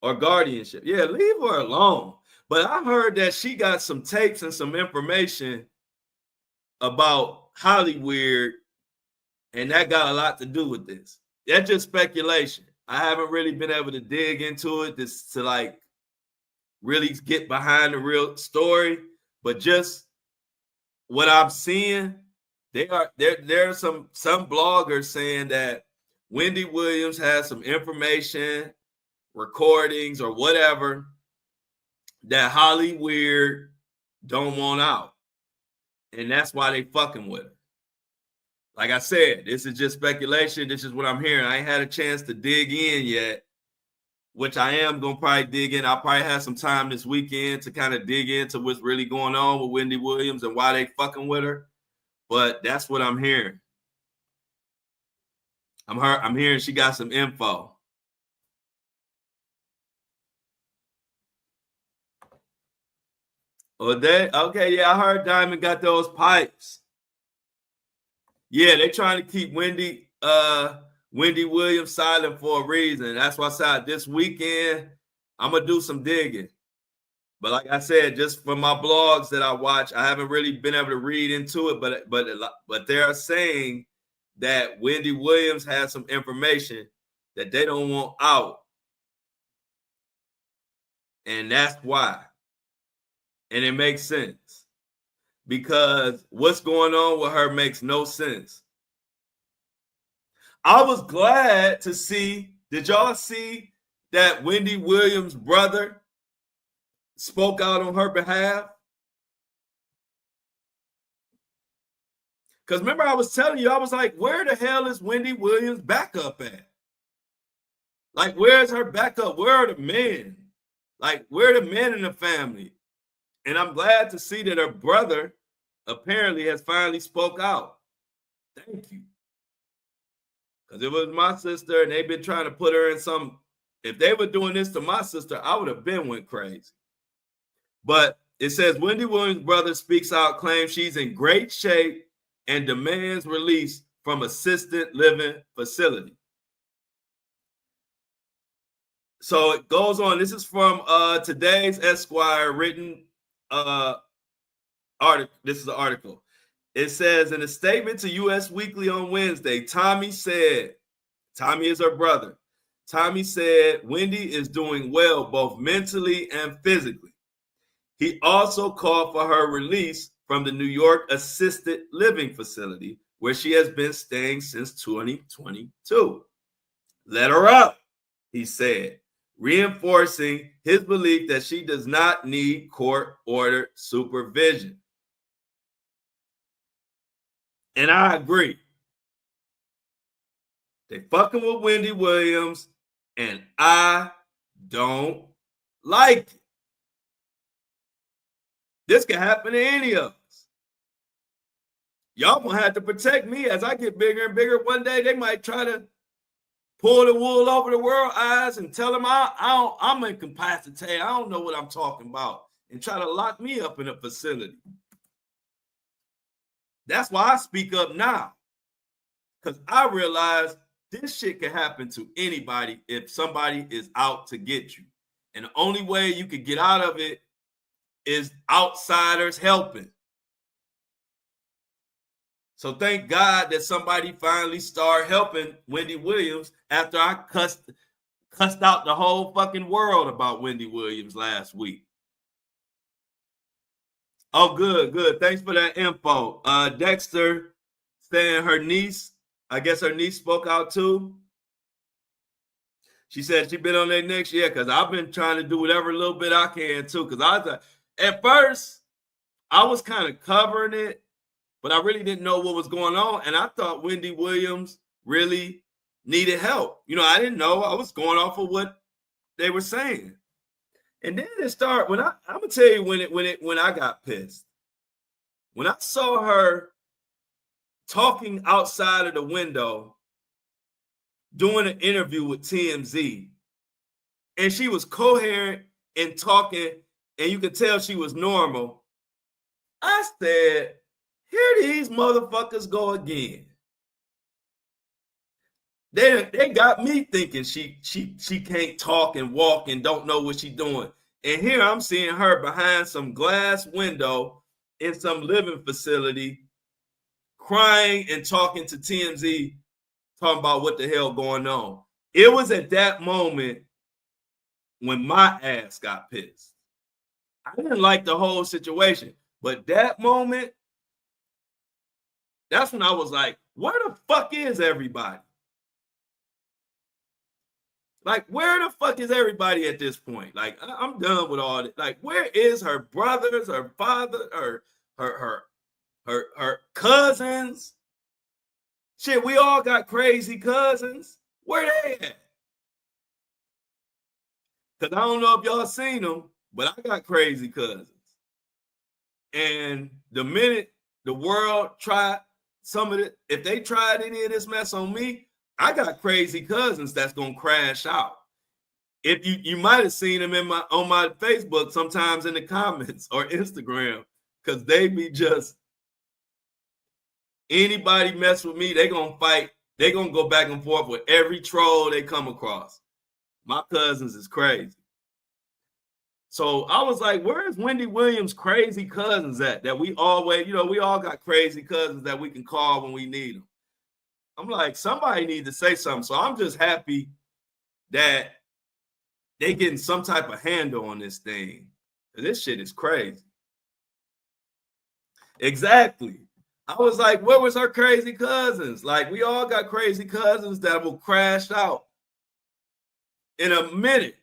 or guardianship. Yeah, leave her alone. But I heard that she got some tapes and some information about Hollywood, and that got a lot to do with this. That's just speculation. I haven't really been able to dig into it to like really get behind the real story, but just what I'm seeing, there are some bloggers saying that Wendy Williams has some information, recordings or whatever that Hollywood don't want out, and that's why they fucking with her. Like I said, this is just speculation. This is what I'm hearing. I ain't had a chance to dig in yet, which I am going to probably dig in. I'll probably have some time this weekend to kind of dig into what's really going on with Wendy Williams and why they fucking with her. But that's what I'm hearing. I'm hearing she got some info. Okay, yeah, I heard Diamond got those pipes. Yeah, they trying to keep Wendy Williams silent for a reason. That's why I said this weekend I'm gonna do some digging. But like I said, just from my blogs that I watch, I haven't really been able to read into it. But they're saying that Wendy Williams has some information that they don't want out, and that's why. And it makes sense. Because what's going on with her makes no sense. I was glad to see, did y'all see that Wendy Williams' brother spoke out on her behalf? Because remember, I was telling you, I was like, where the hell is Wendy Williams' backup at? Like, where's her backup? Where are the men? Like, where are the men in the family? And I'm glad to see that her brother apparently has finally spoke out. Thank you. Because it was my sister, and they've been trying to put her in some. If they were doing this to my sister, I would have been went crazy. But it says Wendy Williams' brother speaks out, claims she's in great shape, and demands release from assisted living facility. So it goes on. This is from today's Esquire written article. This is the article. It says in a statement to U.S. Weekly on Wednesday, Tommy is her brother. Tommy said Wendy is doing well both mentally and physically. He also called for her release from the New York assisted living facility where she has been staying since 2022. Let her up, he said, reinforcing his belief that she does not need court-ordered supervision. And I agree. They fucking with Wendy Williams, and I don't like it. This can happen to any of us. Y'all gonna have to protect me as I get bigger and bigger. One day they might try to pull the wool over the world's eyes and tell them I'm incapacitated. I don't know what I'm talking about, and try to lock me up in a facility. That's why I speak up now, because I realize this shit can happen to anybody if somebody is out to get you. And the only way you can get out of it is outsiders helping. So thank God that somebody finally started helping Wendy Williams after I cussed out the whole fucking world about Wendy Williams last week. Oh, good. Thanks for that info. Dexter saying her niece, I guess her niece spoke out too. She said she been on their next year because I've been trying to do whatever little bit I can too. Because I was at first I was kind of covering it, but I really didn't know what was going on. And I thought Wendy Williams really needed help. You know, I didn't know. I was going off of what they were saying. And then it started I'm gonna tell you when I got pissed. When I saw her talking outside of the window, doing an interview with TMZ, and she was coherent and talking, and you could tell she was normal. I said, here these motherfuckers go again. They got me thinking she can't talk and walk and don't know what she's doing. And here I'm seeing her behind some glass window in some living facility, crying and talking to TMZ, talking about what the hell going on. It was at that moment when my ass got pissed. I didn't like the whole situation, but that moment, that's when I was like, where the fuck is everybody? Like, where the fuck is everybody at this point? Like, I'm done with all that. Like, where is her brothers, her father, her cousins? Shit, we all got crazy cousins. Where they at? Because I don't know if y'all seen them, but I got crazy cousins. And the minute the world tried some of it, if they tried any of this mess on me, I got crazy cousins that's gonna crash out. If you might have seen them on my Facebook sometimes in the comments or Instagram, because they be just anybody mess with me, they gonna fight. They gonna go back and forth with every troll they come across. My cousins is crazy. So I was like, where's Wendy Williams' crazy cousins at? That we always, we all got crazy cousins that we can call when we need them. I'm like, somebody needs to say something. So I'm just happy that they getting some type of handle on this thing. This shit is crazy. Exactly. I was like, where was her crazy cousins? Like, we all got crazy cousins that will crash out in a minute.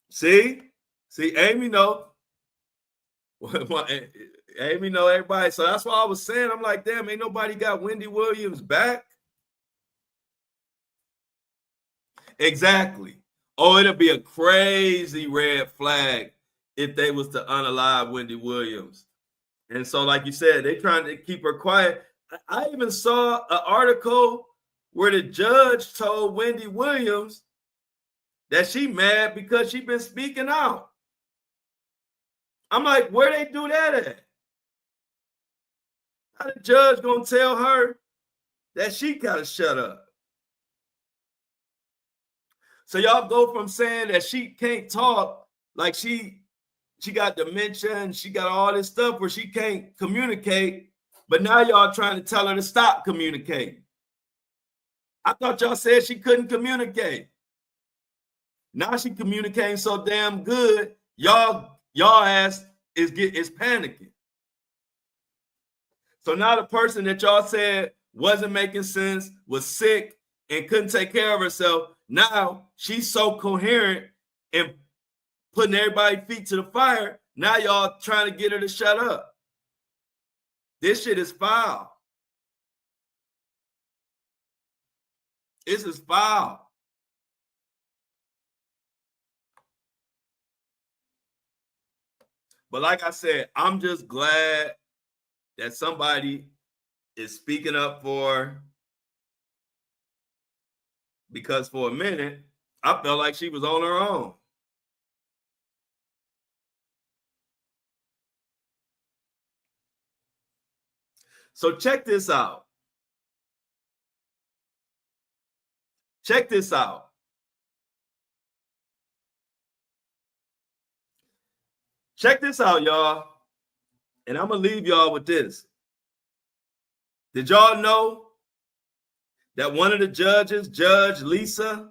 See, Amy know. Amy know everybody. So that's why I was saying, I'm like, damn, ain't nobody got Wendy Williams back. Exactly. Oh, it'll be a crazy red flag if they was to unalive Wendy Williams. And so, like you said, they trying to keep her quiet. I even saw an article where the judge told Wendy Williams that she mad because she been speaking out. I'm like, where they do that at? How the judge gonna tell her that she gotta shut up? So y'all go from saying that she can't talk, like she got dementia and she got all this stuff where she can't communicate, but now y'all trying to tell her to stop communicating. I thought y'all said she couldn't communicate. Now she communicating so damn good, y'all ass is panicking. So now the person that y'all said wasn't making sense, was sick, and couldn't take care of herself, now she's so coherent and putting everybody's feet to the fire. Now y'all trying to get her to shut up. This shit is foul. This is foul. But like I said, I'm just glad that somebody is speaking up for her, because for a minute, I felt like she was on her own. So check this out. Check this out. Check this out, y'all. And I'm going to leave y'all with this. Did y'all know that one of the judges, Judge Lisa,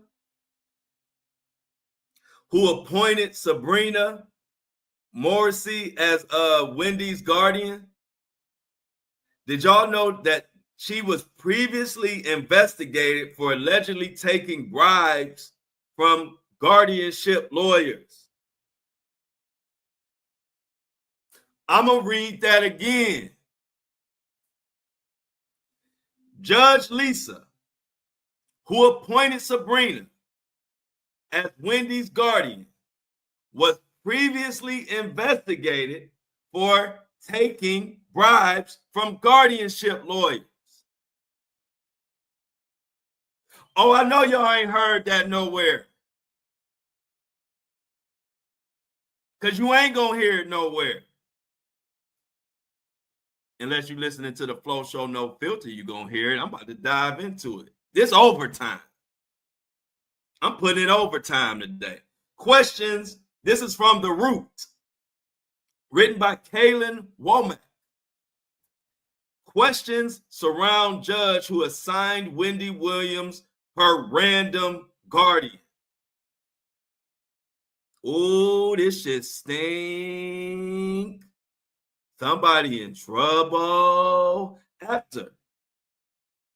who appointed Sabrina Morrissey as Wendy's guardian, did y'all know that she was previously investigated for allegedly taking bribes from guardianship lawyers? I'm going to read that again. Judge Lisa, who appointed Sabrina as Wendy's guardian, was previously investigated for taking bribes from guardianship lawyers. Oh, I know y'all ain't heard that nowhere, because you ain't going to hear it nowhere. Unless you're listening to the Flo Show No Filter, you're going to hear it. I'm about to dive into it. This overtime. I'm putting in overtime today. Questions. This is from The Root, written by Kaylin Womack. Questions surround judge who assigned Wendy Williams her random guardian. Oh, this shit stink. Somebody in trouble. After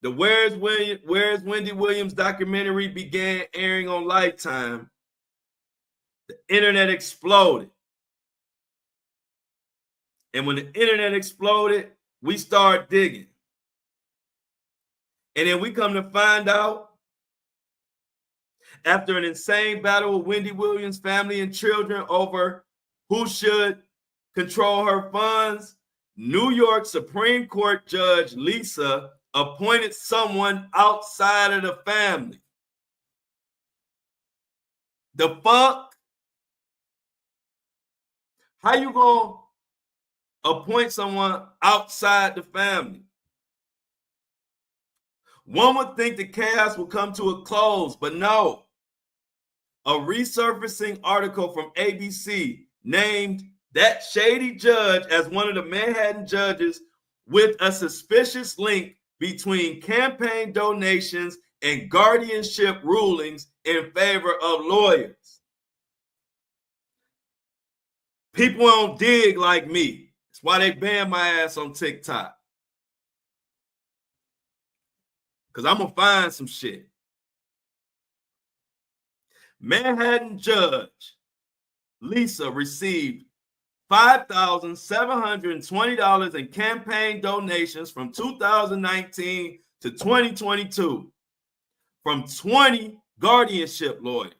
the Where's Wendy Williams documentary began airing on Lifetime, the internet exploded. And when the internet exploded, we start digging. And then we come to find out, after an insane battle with Wendy Williams' family and children over who should control her funds, New York Supreme Court Judge Lisa appointed someone outside of the family. The fuck? How you gonna appoint someone outside the family? One would think the chaos will come to a close, but no. A resurfacing article from ABC named that shady judge as one of the Manhattan judges with a suspicious link between campaign donations and guardianship rulings in favor of lawyers. People don't dig like me. That's why they ban my ass on TikTok. Because I'm going to find some shit. Manhattan judge Lisa received $5,720 in campaign donations from 2019 to 2022 from 20 guardianship lawyers.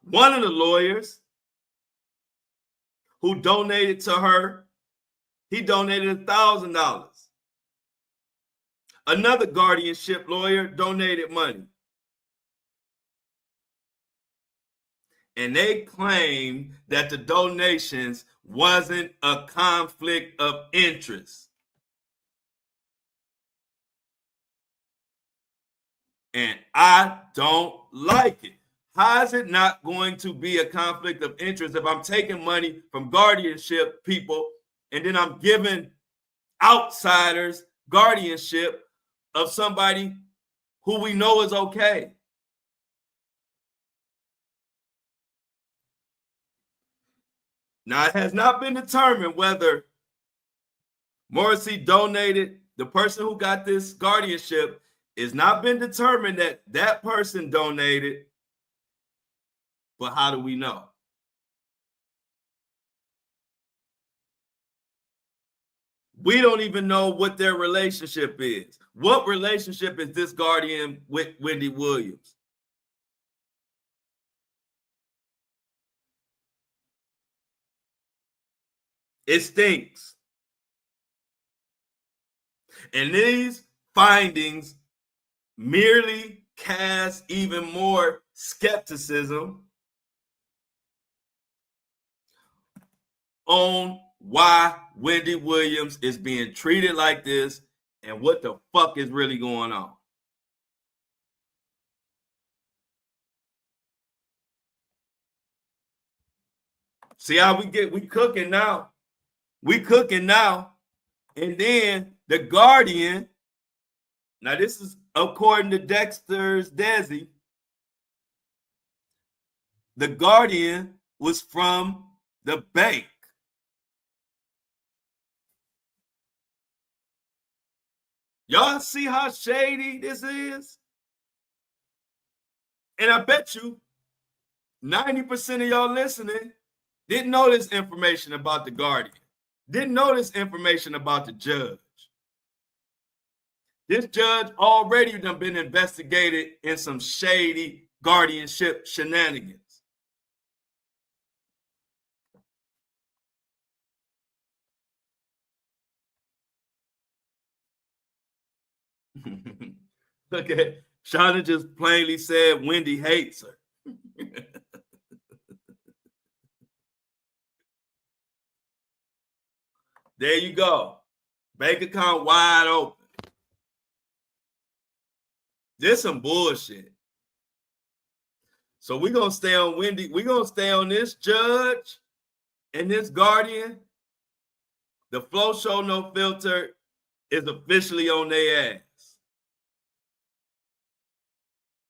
One of the lawyers who donated to her, he donated $1,000. Another guardianship lawyer donated money. And they claimed that the donations wasn't a conflict of interest. And I don't like it. How is it not going to be a conflict of interest if I'm taking money from guardianship people and then I'm giving outsiders guardianship of somebody who we know is okay? Now, it has not been determined whether Morrissey donated, the person who got this guardianship, it's not been determined that that person donated, but how do we know? We don't even know what their relationship is. What relationship is this guardian with Wendy Williams? It stinks. And these findings merely cast even more skepticism on why Wendy Williams is being treated like this and what the fuck is really going on. See how we cooking now. We cooking now. And then the Guardian, now this is according to Dexter's Desi, the Guardian was from the bank. Y'all see how shady this is? And I bet you 90% of y'all listening didn't know this information about the Guardian. Didn't know this information about the judge. This judge already done been investigated in some shady guardianship shenanigans. Look at Shauna just plainly said Wendy hates her. There you go. Bank account wide open. This some bullshit. So we're going to stay on Wendy. We're going to stay on this judge and this guardian. The Flo Show No Filter is officially on their ass.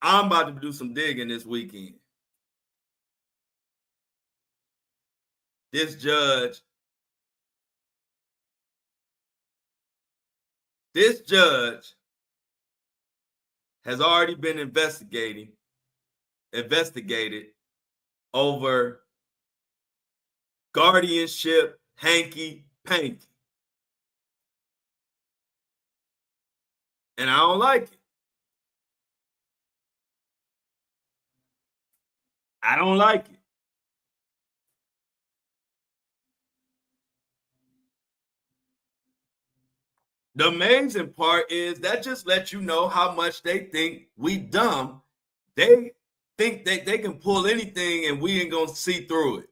I'm about to do some digging this weekend. This judge has already been investigated over guardianship hanky-panky. And I don't like it. I don't like it. The amazing part is that just lets you know how much they think we dumb. They think that they can pull anything and we ain't gonna see through it.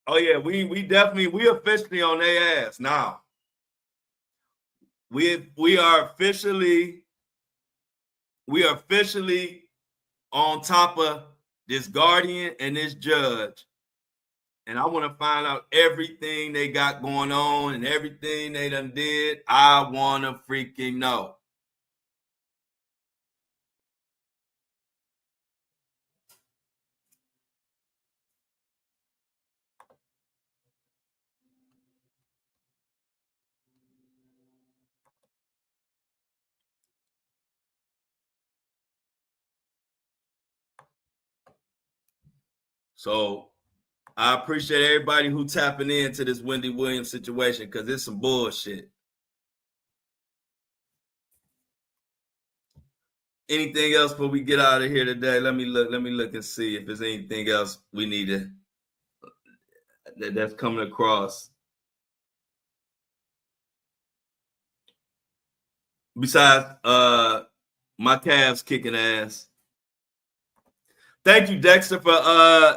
Oh yeah, we officially on their ass now. We are officially on top of this guardian and this judge. And I want to find out everything they got going on and everything they done did. I want to freaking know. So I appreciate everybody who tapping into this Wendy Williams situation because it's some bullshit. Anything else before we get out of here today? Let me look and see if there's anything else we need to that's coming across. Besides my Cavs kicking ass. Thank you, Dexter, for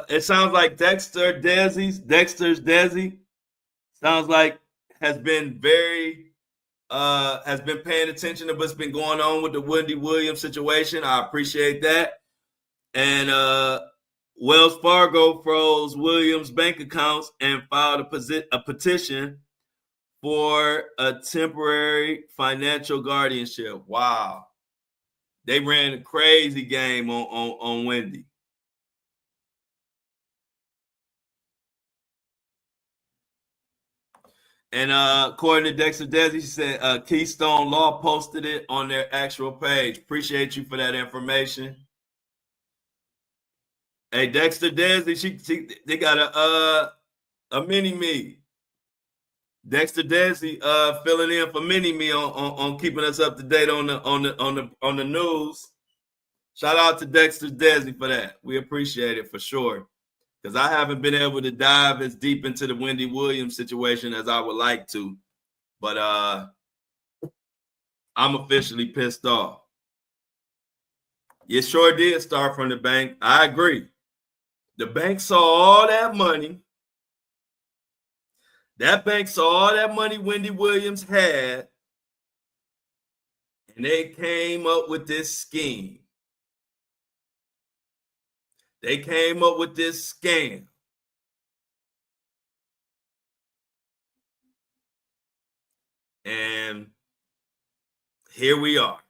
it sounds like Dexter's Desi sounds like has been paying attention to what's been going on with the Wendy Williams situation. I appreciate that. And Wells Fargo froze Williams' bank accounts and filed a petition for a temporary financial guardianship. Wow. They ran a crazy game on Wendy. And according to Dexter Desi, she said Keystone Law posted it on their actual page. Appreciate you for that information. Hey, Dexter Desi, they got a mini me. Dexter Desi filling in for mini me on keeping us up to date on the news. Shout out to Dexter Desi for that. We appreciate it for sure. Because I haven't been able to dive as deep into the Wendy Williams situation as I would like to. But I'm officially pissed off. It sure did start from the bank. I agree. The bank saw all that money. That bank saw all that money Wendy Williams had. And they came up with this scheme. They came up with this scam. And here we are.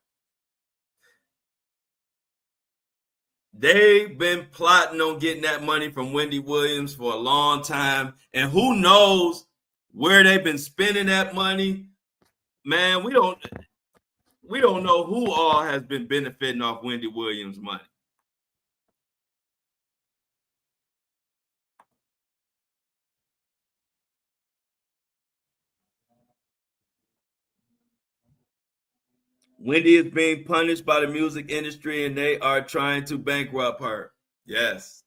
They've been plotting on getting that money from Wendy Williams for a long time. And who knows where they've been spending that money. Man, we don't know who all has been benefiting off Wendy Williams' money. Wendy is being punished by the music industry and they are trying to bankrupt her. Yes.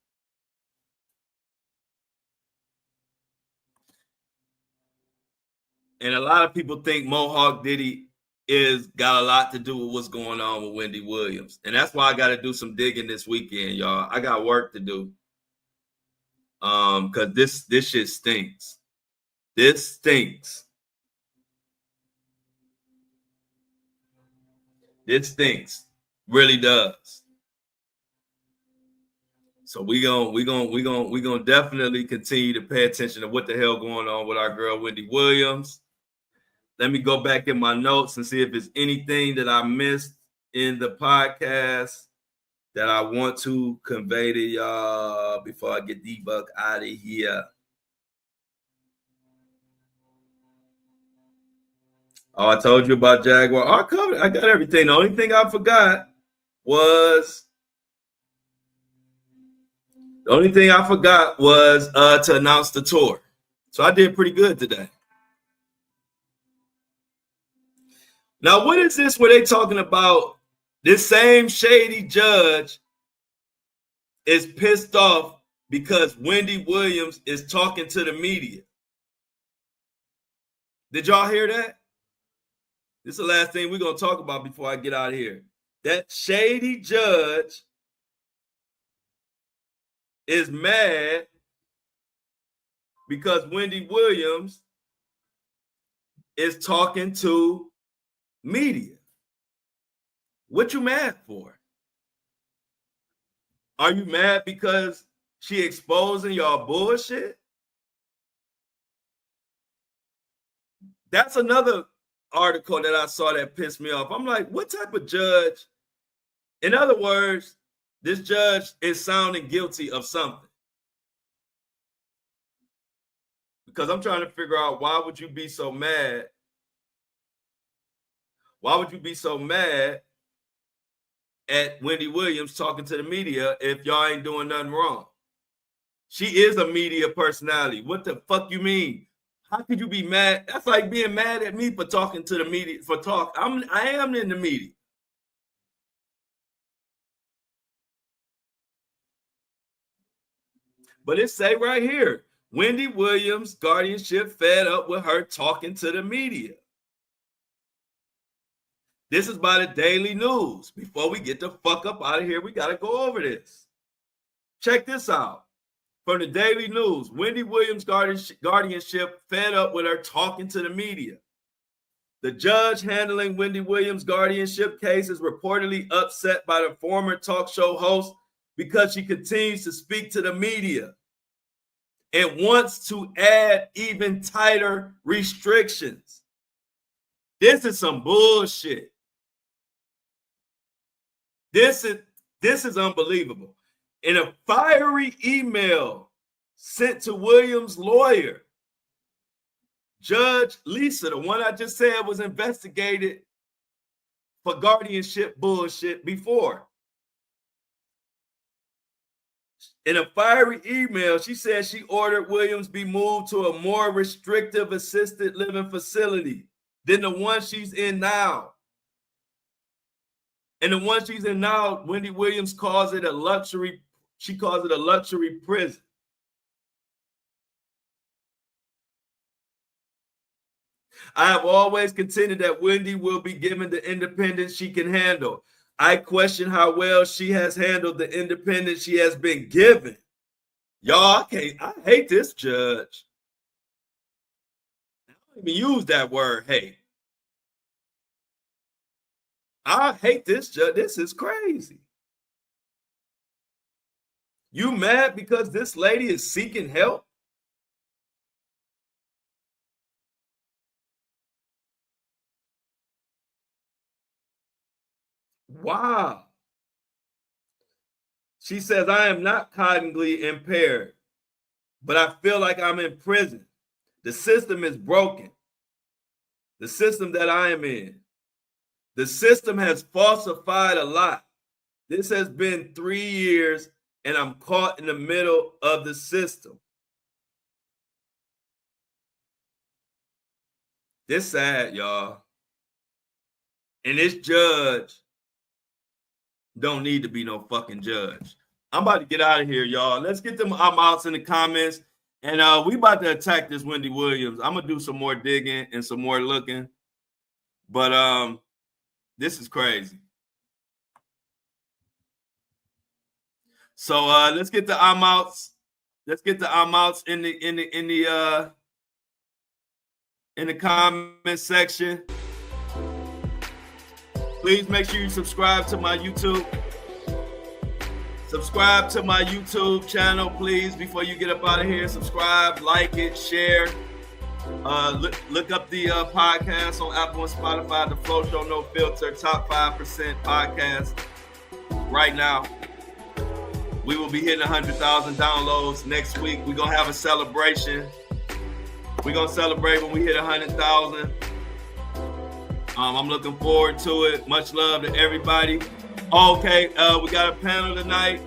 And a lot of people think Mohawk Diddy got a lot to do with what's going on with Wendy Williams. And that's why I got to do some digging this weekend, y'all. I got work to do. Because this shit stinks. This stinks. It stinks, really does. So we gonna definitely continue to pay attention to what the hell going on with our girl Wendy Williams. Let me go back in my notes and see if there's anything that I missed in the podcast that I want to convey to y'all before I get the buck out of here. Oh, I told you about Jaguar. Oh, I got everything. The only thing I forgot was to announce the tour. So I did pretty good today. Now, what is this where they talking about this same shady judge is pissed off because Wendy Williams is talking to the media? Did y'all hear that? This is the last thing we're going to talk about before I get out of here. That shady judge is mad because Wendy Williams is talking to media. What you mad for? Are you mad because she exposing y'all bullshit? That's another article that I saw that pissed me off. I'm like, what type of judge? In other words, this judge is sounding guilty of something. Because I'm trying to figure out why would you be so mad? Why would you be so mad at Wendy Williams talking to the media if y'all ain't doing nothing wrong? She is a media personality. What the fuck you mean? How could you be mad? That's like being mad at me for talking to the media, I am in the media. But it say right here, Wendy Williams' guardianship fed up with her talking to the media. This is by the Daily News. Before we get the fuck up out of here, we got to go over this. Check this out. From the Daily News, Wendy Williams' guardianship fed up with her talking to the media. The judge handling Wendy Williams' guardianship case is reportedly upset by the former talk show host because she continues to speak to the media and wants to add even tighter restrictions. This is some bullshit. This is unbelievable. In a fiery email sent to Williams' lawyer, Judge Lisa, the one I just said was investigated for guardianship bullshit before. In a fiery email, she said she ordered Williams be moved to a more restrictive assisted living facility than the one she's in now. And the one she's in now, Wendy Williams calls it a luxury. She calls it a luxury prison. I have always contended that Wendy will be given the independence she can handle. I question how well she has handled the independence she has been given. Y'all, I hate this judge. I don't even use that word, hate. I hate this judge. This is crazy. You mad because this lady is seeking help? Wow. She says, I am not cognitively impaired, but I feel like I'm in prison. The system is broken. The system that I am in. The system has falsified a lot. This has been 3 years and I'm caught in the middle of the system. This sad, y'all. And this judge don't need to be no fucking judge. I'm about to get out of here, y'all. Let's get them outs in the comments. And we about to attack this Wendy Williams. I'm going to do some more digging and some more looking. But this is crazy. So let's get the outs. Let's get the outs in the comment section. Please make sure you subscribe to my YouTube. Subscribe to my YouTube channel, please, before you get up out of here. Subscribe, like it, share. Look up the podcast on Apple and Spotify, the Flo Show No Filter, top 5% podcast right now. We will be hitting 100,000 downloads next week. We're going to have a celebration. We're going to celebrate when we hit 100,000. I'm looking forward to it. Much love to everybody. Okay, we got a panel tonight.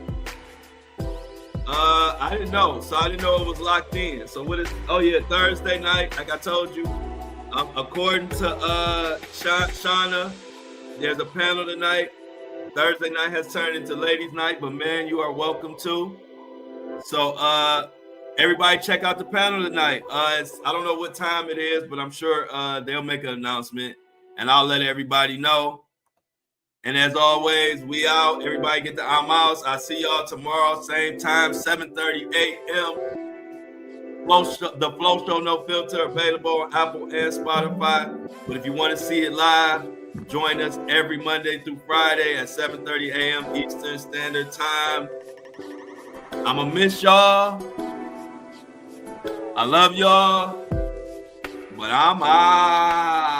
I didn't know. So I didn't know it was locked in. So what is, oh yeah, Thursday night, like I told you. According to Shauna, there's a panel tonight. Thursday night has turned into ladies' night, but man, you are welcome too. So everybody check out the panel tonight. I don't know what time it is, but I'm sure they'll make an announcement and I'll let everybody know. And as always, we out. Everybody get the outs. I'll see y'all tomorrow, same time, 7:30 a.m. The Flo Show No Filter available on Apple and Spotify. But if you want to see it live, join us every Monday through Friday at 7:30 a.m. Eastern Standard Time. I'ma miss y'all. I love y'all. But I'm out.